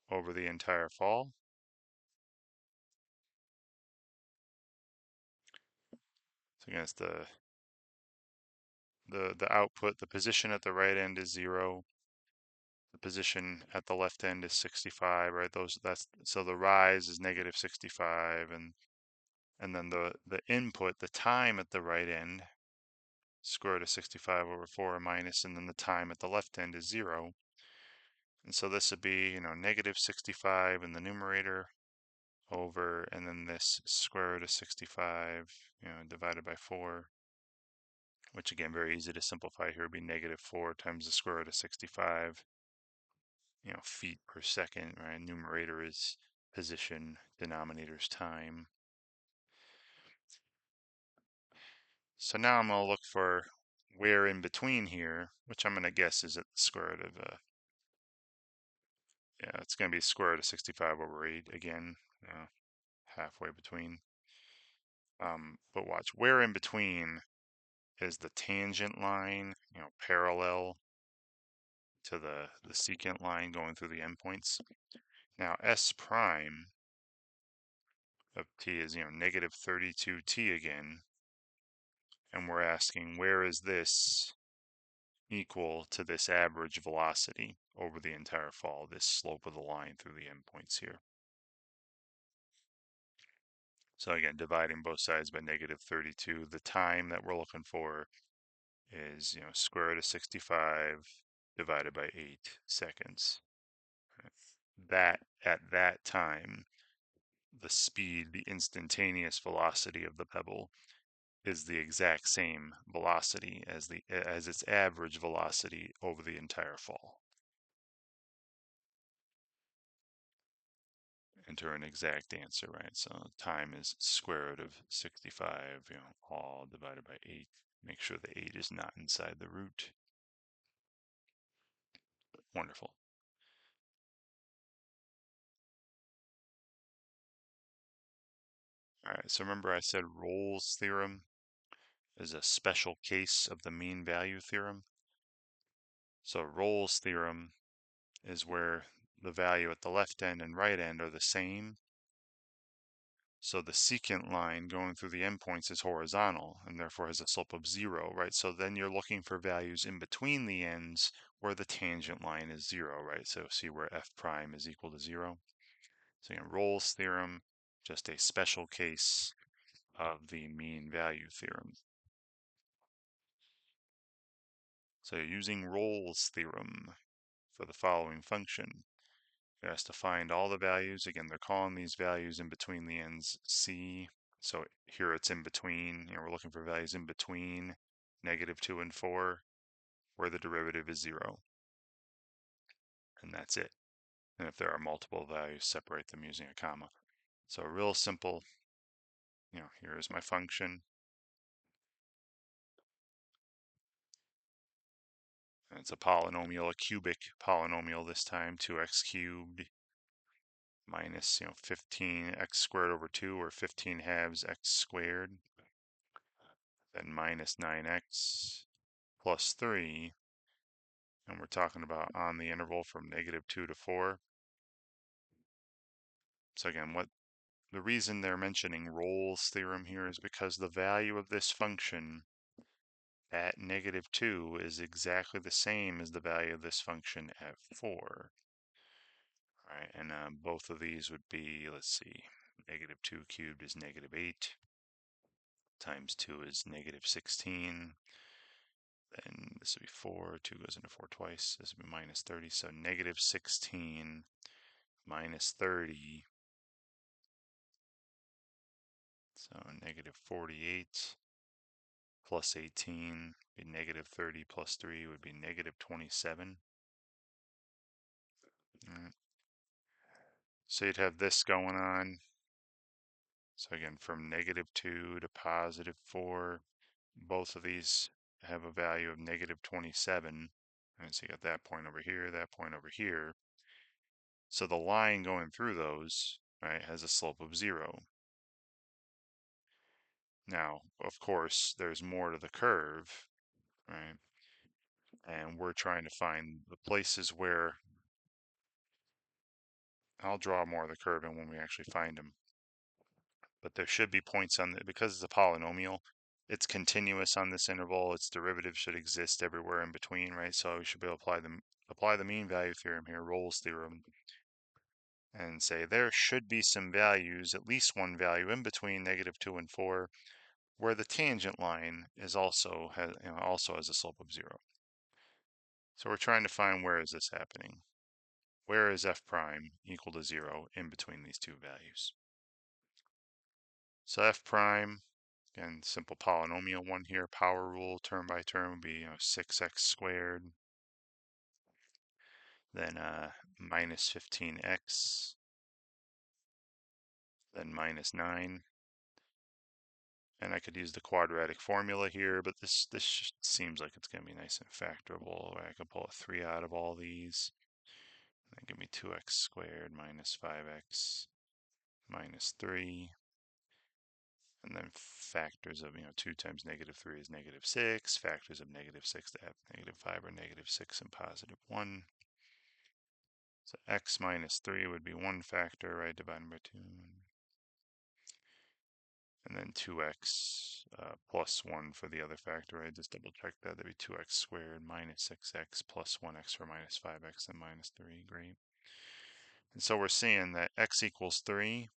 over the entire fall. So again, it's the output, the position at the right end is 0. The position at the left end is 65, right? So the rise is -65, and then the input, the time at the right end, square root of 65 over 4 minus, and then the time at the left end is 0. And so this would be, -65 in the numerator over, and then this square root of 65, divided by 4, which again, very easy to simplify here, would be -4 times the square root of 65, feet per second, right? Numerator is position, denominator is time. So now I'm going to look for where in between here, which I'm going to guess is at the square root of, yeah, it's going to be square root of 65 over 8 again, halfway between. But watch, where in between is the tangent line, parallel to the secant line going through the endpoints. Now S prime of t is, -32t again. And we're asking where is this equal to this average velocity over the entire fall, this slope of the line through the endpoints here. So again, dividing both sides by -32, the time that we're looking for is, square root of 65 divided by 8 seconds. that at that time, the speed, the instantaneous velocity of the pebble is the exact same velocity as its average velocity over the entire fall. Enter an exact answer, right? So time is square root of 65, all divided by 8. Make sure the 8 is not inside the root. Wonderful. All right, so remember I said Rolle's theorem is a special case of the mean value theorem. So Rolle's theorem is where the value at the left end and right end are the same. So the secant line going through the endpoints is horizontal and therefore has a slope of 0, right? So then you're looking for values in between the ends where the tangent line is 0, right? So see where f prime is equal to 0. So again, Rolle's theorem, just a special case of the mean value theorem. So using Rolle's theorem for the following function, it has to find all the values. Again, they're calling these values in between the ends C. So here it's in between. We're looking for values in between -2 and 4, where the derivative is 0. And that's it. And if there are multiple values, separate them using a comma. So real simple, here is my function. And it's a polynomial, a cubic polynomial this time, 2x cubed minus 15x squared over 2, or 15 halves x squared, then minus 9x plus 3, and we're talking about on the interval from -2 to 4. So again, the reason they're mentioning Rolle's theorem here is because the value of this function at -2 is exactly the same as the value of this function at 4. All right, and both of these would be, let's see, -2 cubed is -8, times 2 is -16. Then this would be 4, 2 goes into 4 twice. This would be -30, so -16 minus 30. So -48 plus 18 would be -30 plus 3 would be -27. All right. So you'd have this going on. So again, from -2 to +4, both of these have a value of -27. And so you got that point over here, that point over here. So the line going through those, right, has a slope of 0. Now, of course, there's more to the curve, right? And we're trying to find the places where I'll draw more of the curve in when we actually find them. But there should be points on the, because it's a polynomial, it's continuous on this interval. Its derivative should exist everywhere in between, right? So we should be able to apply the mean value theorem here, Rolle's theorem, and say there should be some values, at least one value in between -2 and 4, where the tangent line is also has a slope of 0. So we're trying to find where is this happening. Where is f prime equal to 0 in between these two values? So f prime, again, simple polynomial one here, power rule, term by term would be 6x squared, then minus 15x, then minus 9. And I could use the quadratic formula here, but this seems like it's going to be nice and factorable. I could pull a 3 out of all these. And give me 2x squared minus 5x minus 3. And then factors of, 2 times -3 is -6. Factors of -6 to have -5 are -6 and +1. So x minus 3 would be one factor, right, divided by 2. And then 2x plus 1 for the other factor, right? Just double check that. That'd be 2x squared minus 6x plus 1x for minus 5x and minus 3. Great. And so we're seeing that x equals 3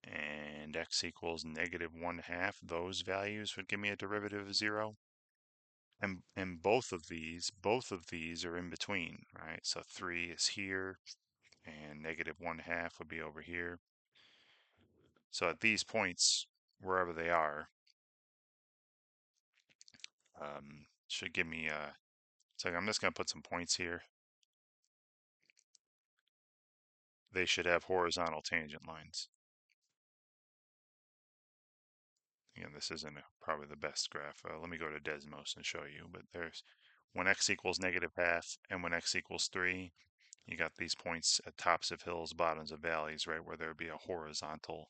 and x equals -1/2. Those values would give me a derivative of 0. And both of these are in between, right? So 3 is here, and negative 1/2 would be over here. So at these points, wherever they are, should give me so I'm just going to put some points here. They should have horizontal tangent lines. Again, this isn't probably the best graph. Let me go to Desmos and show you. But there's when x equals negative half and when x equals 3, you got these points at tops of hills, bottoms of valleys, right, where there would be a horizontal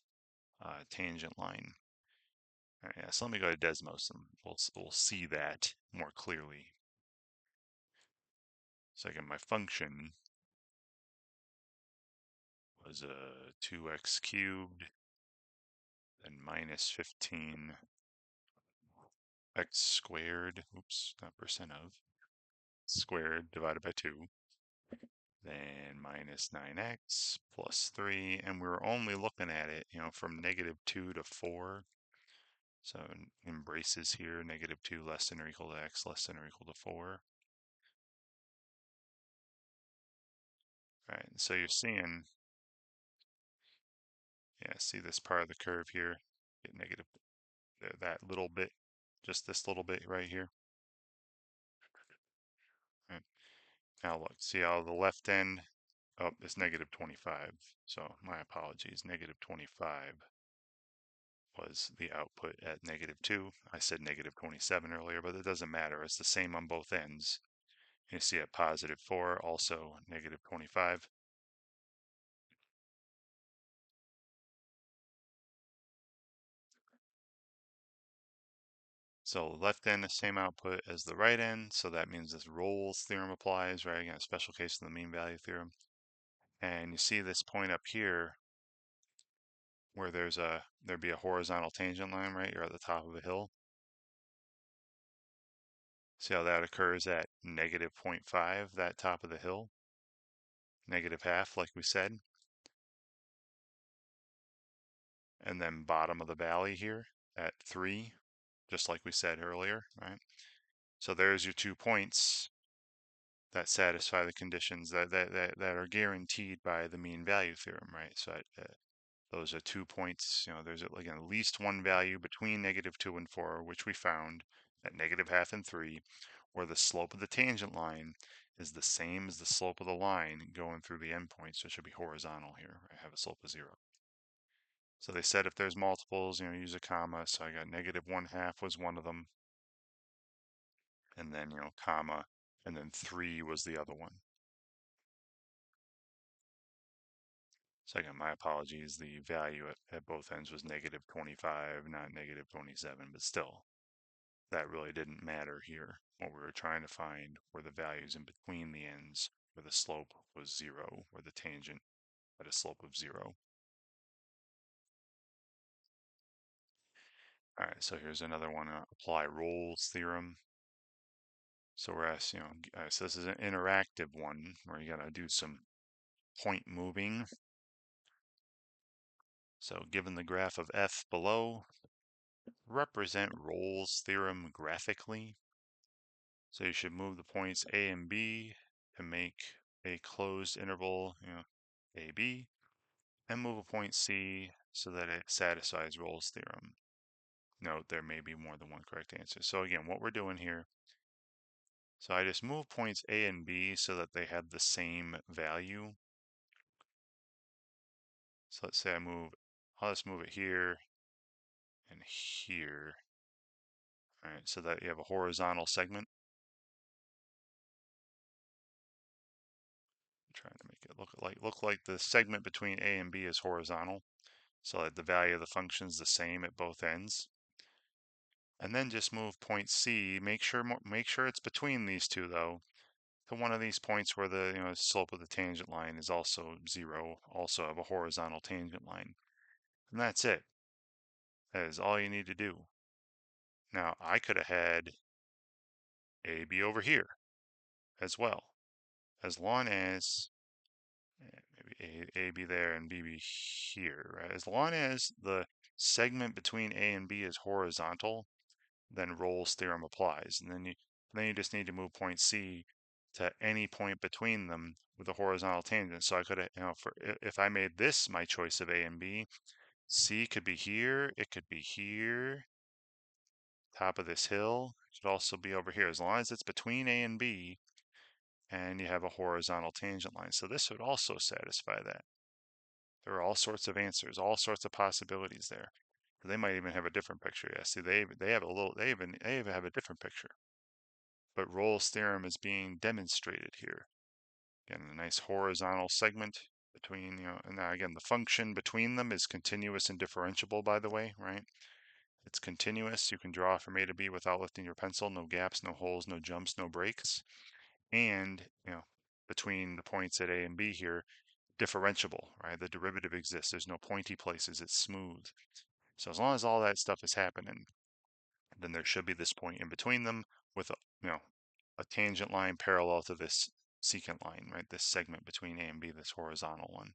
tangent line. All right, yeah, so let me go to Desmos and we'll see that more clearly. So again, my function was 2x cubed, then minus 15 x squared, oops, not percent of, squared divided by 2, then minus 9x plus 3, and we're only looking at it, from negative 2 to 4. So embraces here, negative 2 less than or equal to x less than or equal to 4. All right, so you're seeing, yeah, see this part of the curve here, get negative, that little bit, just this little bit right here. All right. Now look, see how the left end, oh, is negative 25. So my apologies, negative 25 was the output at negative 2. I said negative 27 earlier, but it doesn't matter. It's the same on both ends. You see at positive 4, also negative 25. So left end, the same output as the right end. So that means this Rolle's theorem applies, right? Again, a special case of the mean value theorem. And you see this point up here where there'd be a horizontal tangent line, right? You're at the top of a hill. See how that occurs at negative 0.5, that top of the hill? Negative half, like we said. And then bottom of the valley here at 3, just like we said earlier, right? So there's your 2 points that satisfy the conditions that are guaranteed by the mean value theorem, right? So those are 2 points. There's again at least one value between negative 2 and 4, which we found at negative half and 3, where the slope of the tangent line is the same as the slope of the line going through the endpoint, so it should be horizontal here. I have a slope of 0. So they said if there's multiples, use a comma. So I got negative 1/2 was one of them, and then comma, and then 3 was the other one. So again, my apologies. The value at both ends was negative 25, not negative 27, but still, that really didn't matter here. What we were trying to find were the values in between the ends where the slope was 0, where the tangent had a slope of 0. All right, so here's another one. Apply Rolle's theorem. So we're asked, so this is an interactive one where you got to do some point moving. So given the graph of f below, represent Rolle's theorem graphically. So you should move the points A and B to make a closed interval, AB, and move a point C so that it satisfies Rolle's theorem. Note there may be more than one correct answer. So again, what we're doing here, so I just move points A and B so that they have the same value. So let's say I'll just move it here and here. All right, so that you have a horizontal segment. I'm trying to make it look like the segment between A and B is horizontal, so that the value of the function is the same at both ends. And then just move point C. Make sure it's between these two though, to one of these points where the slope of the tangent line is also 0, also have a horizontal tangent line. And that's it. That is all you need to do. Now I could have had A be over here as well, as long as maybe A be there and B be here, right? As long as the segment between A and B is horizontal, then Rolle's theorem applies. And then you just need to move point C to any point between them with a horizontal tangent. So I could have, if I made this my choice of A and B, C could be here, it could be here, top of this hill, it could also be over here, as long as it's between A and B and you have a horizontal tangent line. So this would also satisfy that. There are all sorts of answers, all sorts of possibilities there. They might even have a different picture. Yeah, see, they have a little, they even have a different picture. But Rolle's theorem is being demonstrated here. Again, a nice horizontal segment between, and now again, the function between them is continuous and differentiable, by the way, right? It's continuous. You can draw from A to B without lifting your pencil. No gaps, no holes, no jumps, no breaks. And, between the points at A and B here, differentiable, right? The derivative exists. There's no pointy places. It's smooth. So as long as all that stuff is happening, then there should be this point in between them with a tangent line parallel to this secant line, right? This segment between A and B, this horizontal one.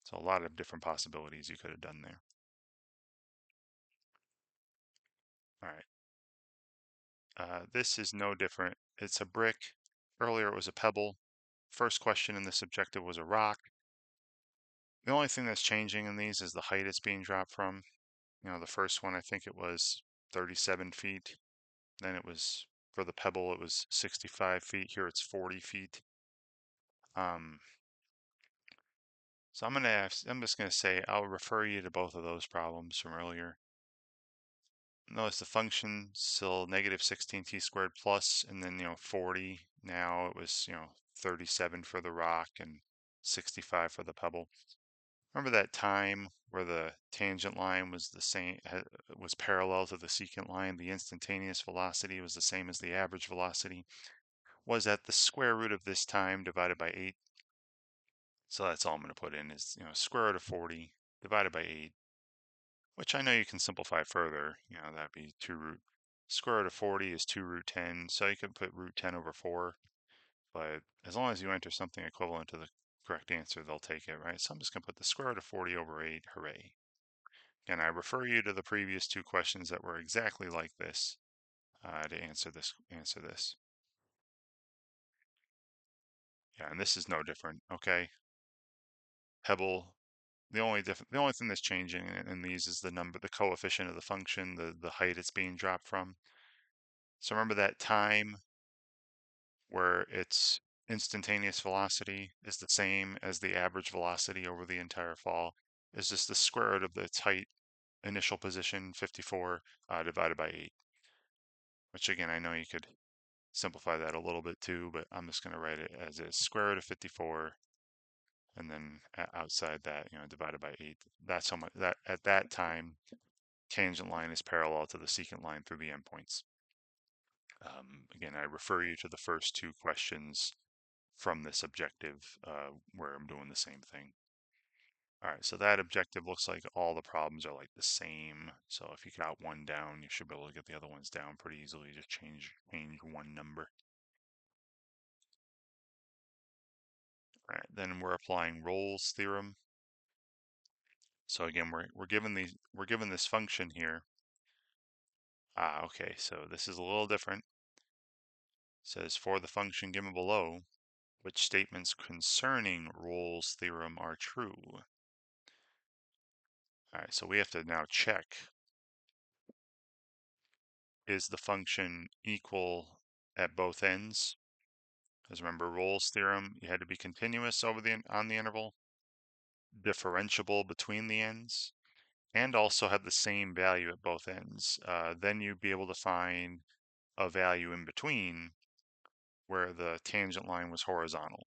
So a lot of different possibilities you could have done there. All right. This is no different. It's a brick. Earlier it was a pebble. First question in this objective was a rock. The only thing that's changing in these is the height it's being dropped from. The first one, I think it was 37 feet. Then it was, for the pebble, it was 65 feet. Here it's 40 feet. So I'm just gonna say, I'll refer you to both of those problems from earlier. Notice the function still negative 16t squared plus, and then, 40. Now it was, 37 for the rock and 65 for the pebble. Remember that time where the tangent line was the same, was parallel to the secant line? The instantaneous velocity was the same as the average velocity. Was at the square root of this time divided by 8. So that's all I'm going to put in is, square root of 40 divided by 8, which I know you can simplify further. That'd be 2 root. Square root of 40 is 2 root 10, so you could put root 10 over 4. But as long as you enter something equivalent to the correct answer, they'll take it, right? So I'm just going to put the square root of 40 over 8, hooray. Again, I refer you to the previous two questions that were exactly like this to answer this. Yeah, and this is no different, okay? Pebble, the only thing that's changing in these is the coefficient of the function, the height it's being dropped from. So remember that time where its instantaneous velocity is the same as the average velocity over the entire fall is just the square root of its height, initial position 54 divided by 8, which again, I know you could simplify that a little bit too, but I'm just going to write it as is square root of 54, and then outside that, divided by 8. That's how much that at that time tangent line is parallel to the secant line through the endpoints. Again, I refer you to the first two questions from this objective where I'm doing the same thing. All right, so that objective looks like all the problems are like the same. So if you got one down, you should be able to get the other ones down pretty easily. Just change one number. All right, then we're applying Rolle's theorem. So again, we're given this function here. Okay, so this is a little different. It says for the function given below, which statements concerning Rolle's theorem are true? All right, so we have to now check, is the function equal at both ends? Because remember, Rolle's theorem, you had to be continuous on the interval, differentiable between the ends, and also have the same value at both ends. Then you'd be able to find a value in between where the tangent line was horizontal,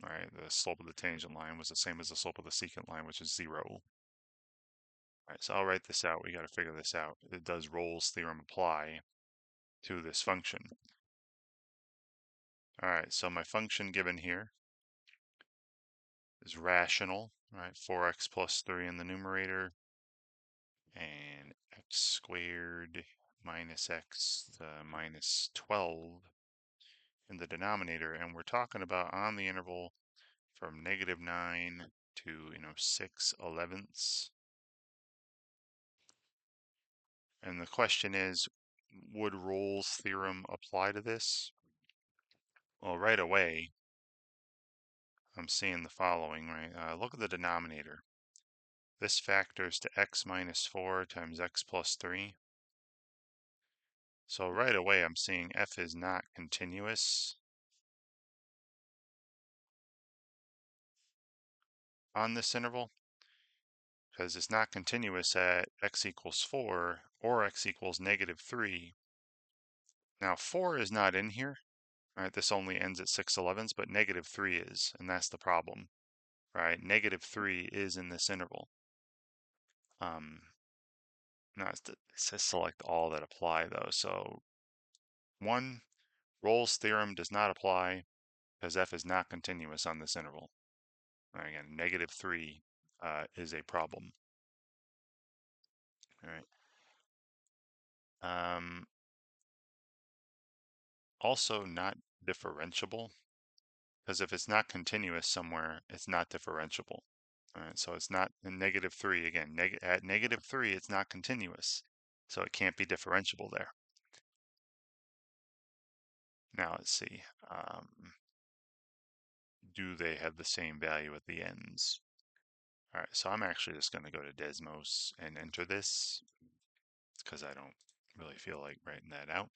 right? The slope of the tangent line was the same as the slope of the secant line, which is 0. All right, so I'll write this out. We got to figure this out. Does Rolle's theorem apply to this function? All right, so my function given here is rational, right? 4x plus 3 in the numerator and x squared minus x minus 12 in the denominator. And we're talking about on the interval from -9 to 6/11. And the question is, would Rolle's theorem apply to this? Well, right away, I'm seeing the following, right? Look at the denominator. This factors to x minus 4 times x plus 3. So right away, I'm seeing f is not continuous on this interval, because it's not continuous at x equals 4 or x equals negative 3. Now, 4 is not in here, right? This only ends at 6/11, but negative 3 is, and that's the problem, right? Negative 3 is in this interval. Now it says select all that apply, though. So 1, Rolle's theorem does not apply because f is not continuous on this interval. Right, again, negative 3 is a problem. All right. Also not differentiable, because if it's not continuous somewhere, it's not differentiable. All right, so it's not in negative 3. Again, at negative 3, it's not continuous, so it can't be differentiable there. Now let's see. Do they have the same value at the ends? All right, so I'm actually just going to go to Desmos and enter this because I don't really feel like writing that out.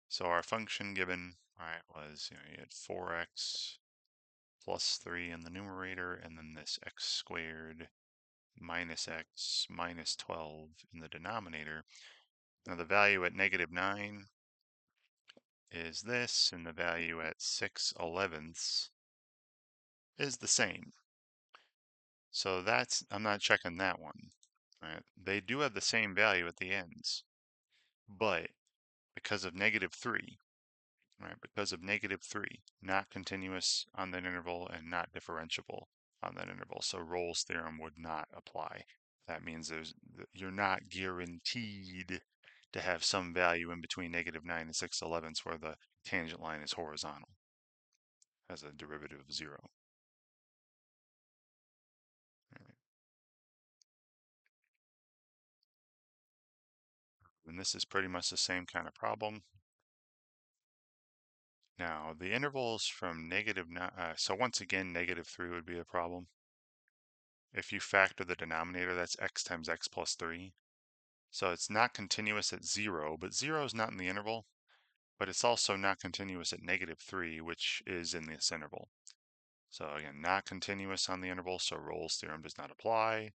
So our function given, all right, was, you had 4x plus 3 in the numerator, and then this x squared minus x minus 12 in the denominator. Now the value at negative 9 is this, and the value at 6/11 is the same. So that's, I'm not checking that one. Right? They do have the same value at the ends, but because of negative 3, right? Because of negative 3, not continuous on that interval and not differentiable on that interval. So Rolle's theorem would not apply. That means you're not guaranteed to have some value in between negative 9 and 6/11 where the tangent line is horizontal as a derivative of 0. Right. And this is pretty much the same kind of problem. Now, the intervals from negative 9, so once again, negative 3 would be a problem. If you factor the denominator, that's x times x plus 3. So it's not continuous at 0, but 0 is not in the interval, but it's also not continuous at negative 3, which is in this interval. So again, not continuous on the interval, so Rolle's theorem does not apply.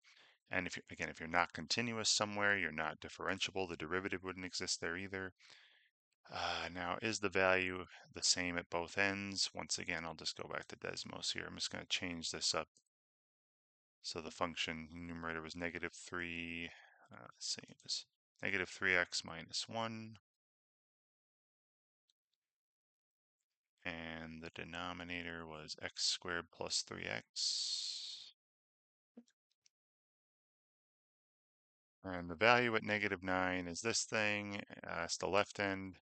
And if you're not continuous somewhere, you're not differentiable, the derivative wouldn't exist there either. Now, is the value the same at both ends? Once again, I'll just go back to Desmos here. I'm just going to change this up. So the function numerator was negative 3. Let's see, it was negative 3x minus 1. And the denominator was x squared plus 3x. And the value at negative 9 is this thing. It's the left end.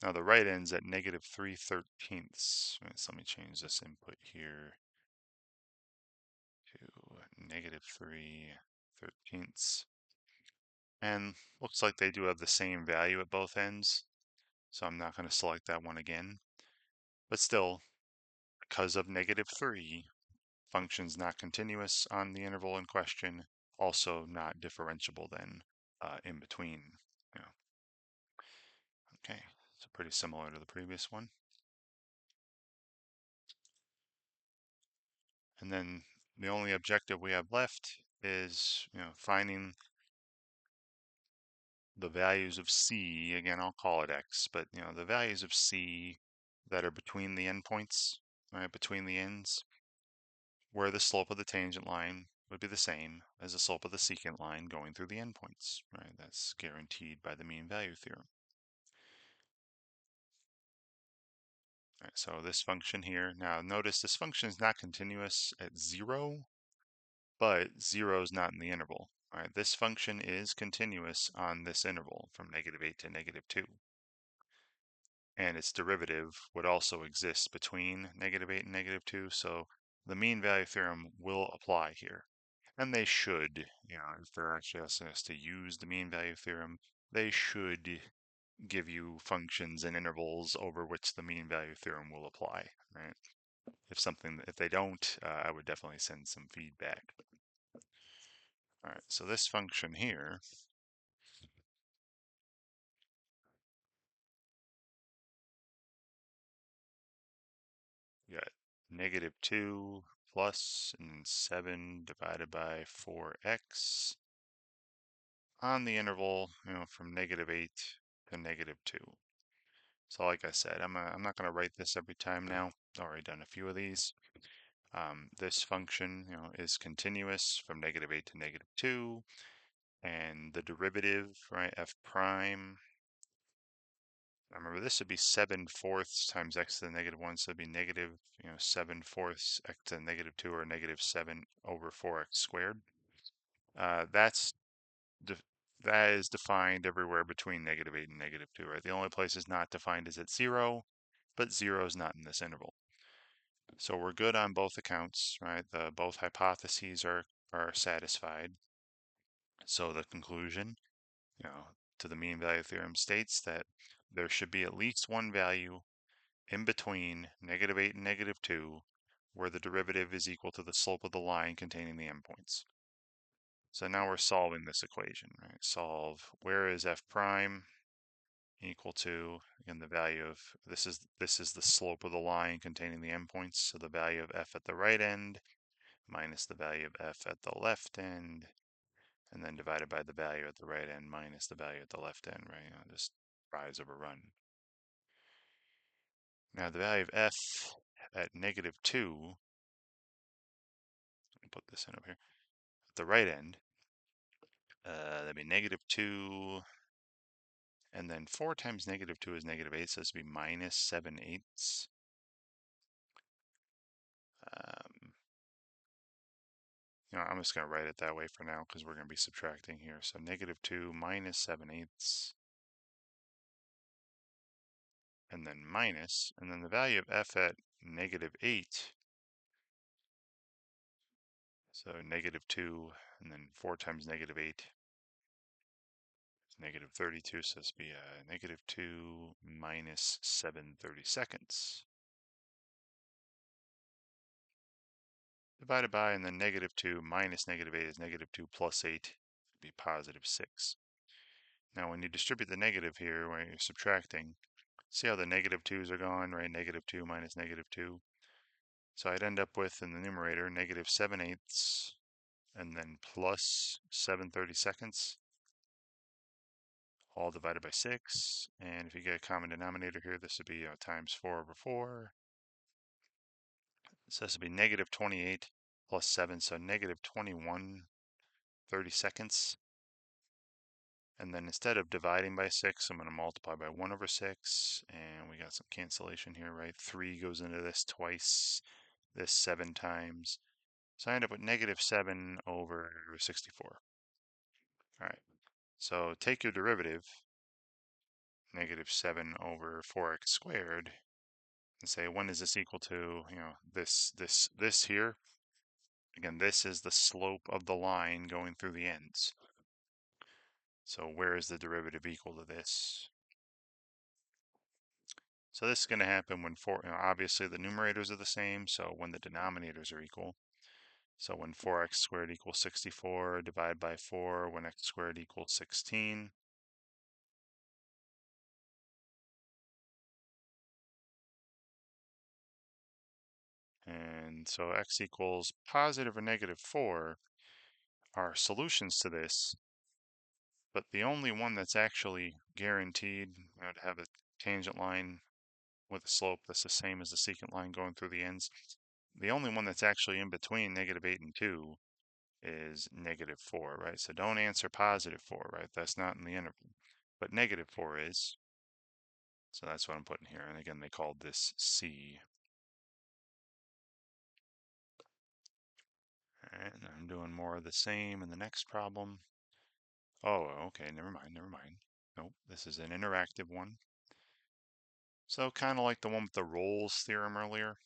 Now the right end's at negative 3/13. So let me change this input here to negative 3/13. And looks like they do have the same value at both ends. So I'm not going to select that one again. But still, because of negative 3, function's not continuous on the interval in question, also not differentiable then in between. You know. Okay, so pretty similar to the previous one. And then the only objective we have left is, finding the values of C. Again, I'll call it X, but the values of C that are between the endpoints, right, between the ends, where the slope of the tangent line would be the same as the slope of the secant line going through the endpoints, right? That's guaranteed by the mean value theorem. All right, so this function here, now notice this function is not continuous at 0, but 0 is not in the interval. All right, this function is continuous on this interval from -8 to -2. And its derivative would also exist between -8 and -2, so the mean value theorem will apply here. And they should, if they're actually asking us to use the mean value theorem, they should give you functions and intervals over which the mean value theorem will apply, right? If they don't, I would definitely send some feedback. All right, so this function here, we got -2 plus and then 7 divided by 4x on the interval, from -8 to -2. So like I said, I'm not going to write this every time now. I've already done a few of these. This function, is continuous from -8 to -2, and the derivative, right, f prime. Remember, this would be 7/4 times x to the -1, so it'd be negative, 7/4 x to the -2, or -7 over 4x squared. That's that is defined everywhere between -8 and -2, right? The only place it's not defined is at 0, but 0 is not in this interval. So we're good on both accounts, right? Both hypotheses are satisfied. So the conclusion, to the mean value theorem states that there should be at least one value in between -8 and -2 where the derivative is equal to the slope of the line containing the endpoints. So now we're solving this equation, right? Solve where is f prime equal to, again, the value of, this is the slope of the line containing the endpoints, so the value of f at the right end minus the value of f at the left end, and then divided by the value at the right end minus the value at the left end, right? Just rise over run. Now the value of f at -2, let me put this in over here, at the right end, that'd be -2, and then 4 times -2 is -8, so this would be -7/8. I'm just going to write it that way for now because we're going to be subtracting here. So -2 minus 7/8, and then minus, and then the value of f at -8. So -2, and then 4 times -8 is -32. So this would be -2 minus 7/32 divided by, and then -2 minus -8 is -2 plus 8, would be +6. Now when you distribute the negative here, when you're subtracting, see how the -2's are gone, right? -2 minus -2. So I'd end up with, in the numerator, -7/8 and then plus 7/32, all divided by 6. And if you get a common denominator here, this would be times 4/4. So this would be -28 plus 7, so -21/32. And then instead of dividing by 6, I'm going to multiply by 1/6. And we got some cancellation here, right? 3 goes into this twice, this 7 times. So I end up with -7/64. All right. So take your derivative, -7/4x squared, and say, when is this equal to, this here? Again, this is the slope of the line going through the ends. So where is the derivative equal to this? So this is going to happen when obviously the numerators are the same, so when the denominators are equal. So when 4x squared equals 64, divide by 4 when x squared equals 16. And so x equals positive or -4 are solutions to this, but the only one that's actually guaranteed to have a tangent line with a slope that's the same as the secant line going through the ends, the only one that's actually in between -8 and 2 is -4, right? So don't answer +4, right? That's not in the interval, but -4 is. So that's what I'm putting here. And again, they called this C. All right, and I'm doing more of the same in the next problem. Oh, okay, never mind. Nope, this is an interactive one. So kind of like the one with the Rolle's theorem earlier.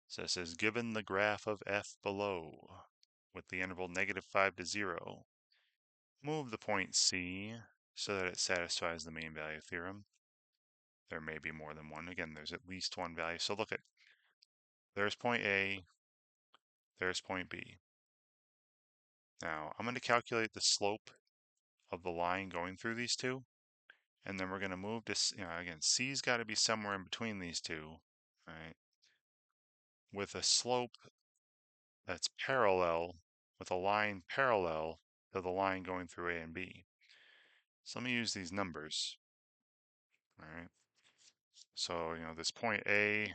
So it says, given the graph of f below, with the interval -5 to 0, move the point C so that it satisfies the mean value theorem. There may be more than one. Again, there's at least one value. So look at, there's point A, there's point B. Now, I'm going to calculate the slope of the line going through these two, and then we're going to move this, again, C's got to be somewhere in between these two, right? With a slope that's parallel, with a line parallel to the line going through A and B. So let me use these numbers, all right? So, this point A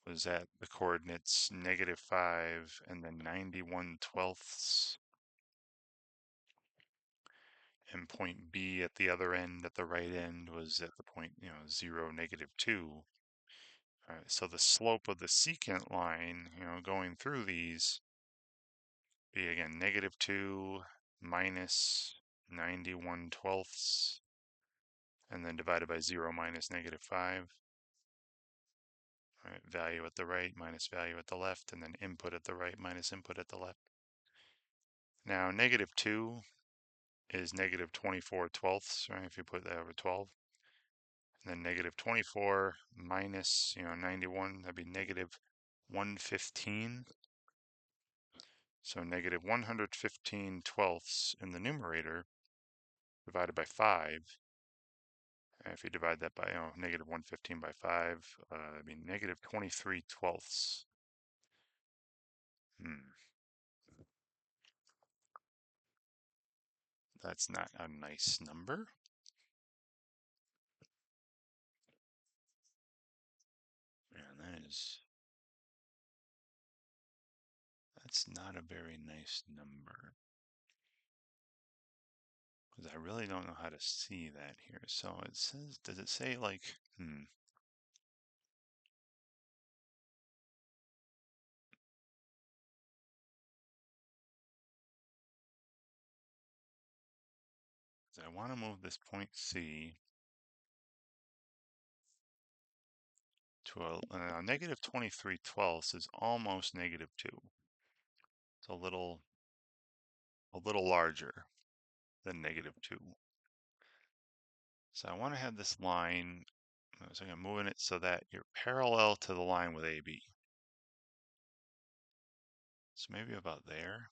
was at the coordinates -5 and then 91/12ths. And point B at the other end, at the right end, was at the point, 0, -2. All right, so the slope of the secant line, going through these, be again -2 minus 91/12ths, and then divided by 0 minus -5. All right, value at the right minus value at the left, and then input at the right minus input at the left. Now, -2 is -24/12ths, right? If you put that over 12. And then -24 minus, 91, that'd be -115. So -115/12ths in the numerator divided by 5. And if you divide that by, -115 by 5, that'd be -23/12ths. That's not a nice number. Man, that's not a very nice number. Because I really don't know how to see that here. So it says, does it say like, I want to move this point C to a -23/12ths is almost -2. It's a little larger than -2. So I want to have this line, so I'm moving it so that you're parallel to the line with AB. So maybe about there.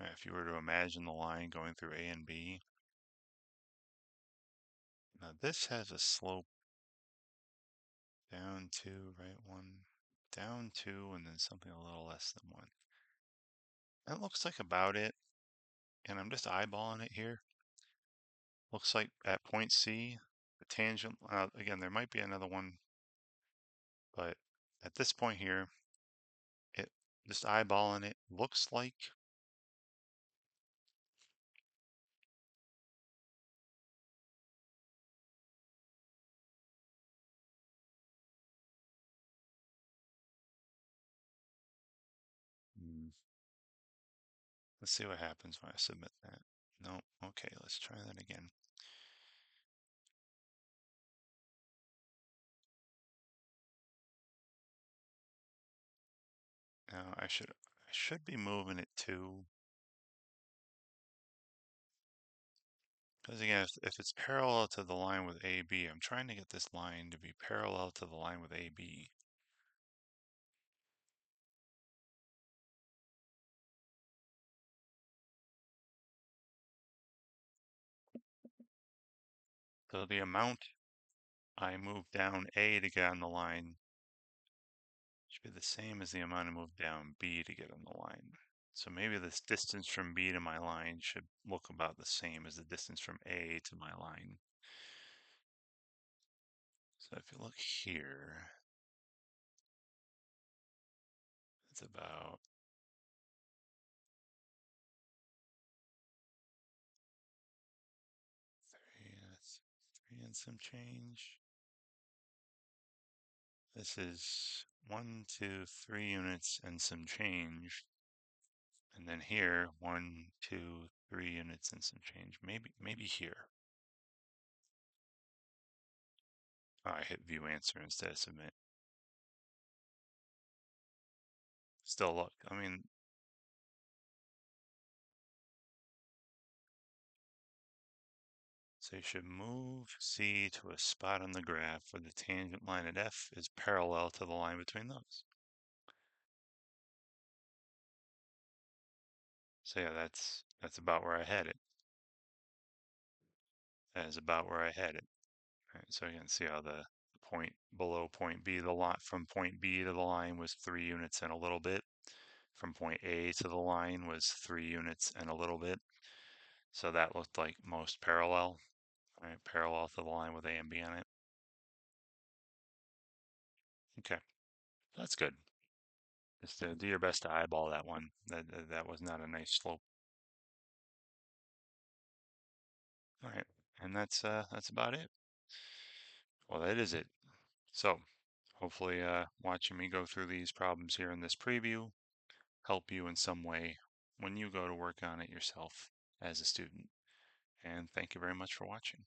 If you were to imagine the line going through A and B. Now this has a slope down 2, right 1, down 2, and then something a little less than 1. That looks like about it, and I'm just eyeballing it here. Looks like at point C, the tangent, again, there might be another one, but at this point here, it just eyeballing it looks like let's see what happens when I submit that. No, okay, let's try that again. Now I should be moving it to, because again, if it's parallel to the line with AB, I'm trying to get this line to be parallel to the line with AB. So the amount I move down A to get on the line should be the same as the amount I move down B to get on the line. So maybe this distance from B to my line should look about the same as the distance from A to my line. So if you look here, it's about three and some change. This is 1, 2, 3 units and some change. And then here, 1, 2, 3 units and some change. Maybe here. Oh, I hit view answer instead of submit. Still look, I mean, So you should move C to a spot on the graph where the tangent line at F is parallel to the line between those. So yeah, that's about where I had it. That is about where I had it. All right, so you can see how the point below point B, the lot from point B to the line was 3 units and a little bit. From point A to the line was 3 units and a little bit. So that looked like most parallel, right? Parallel to the line with A and B on it. Okay, that's good. Just do your best to eyeball that one. That was not a nice slope. All right, and that's about it. Well, that is it. So hopefully, watching me go through these problems here in this preview help you in some way when you go to work on it yourself as a student. And thank you very much for watching.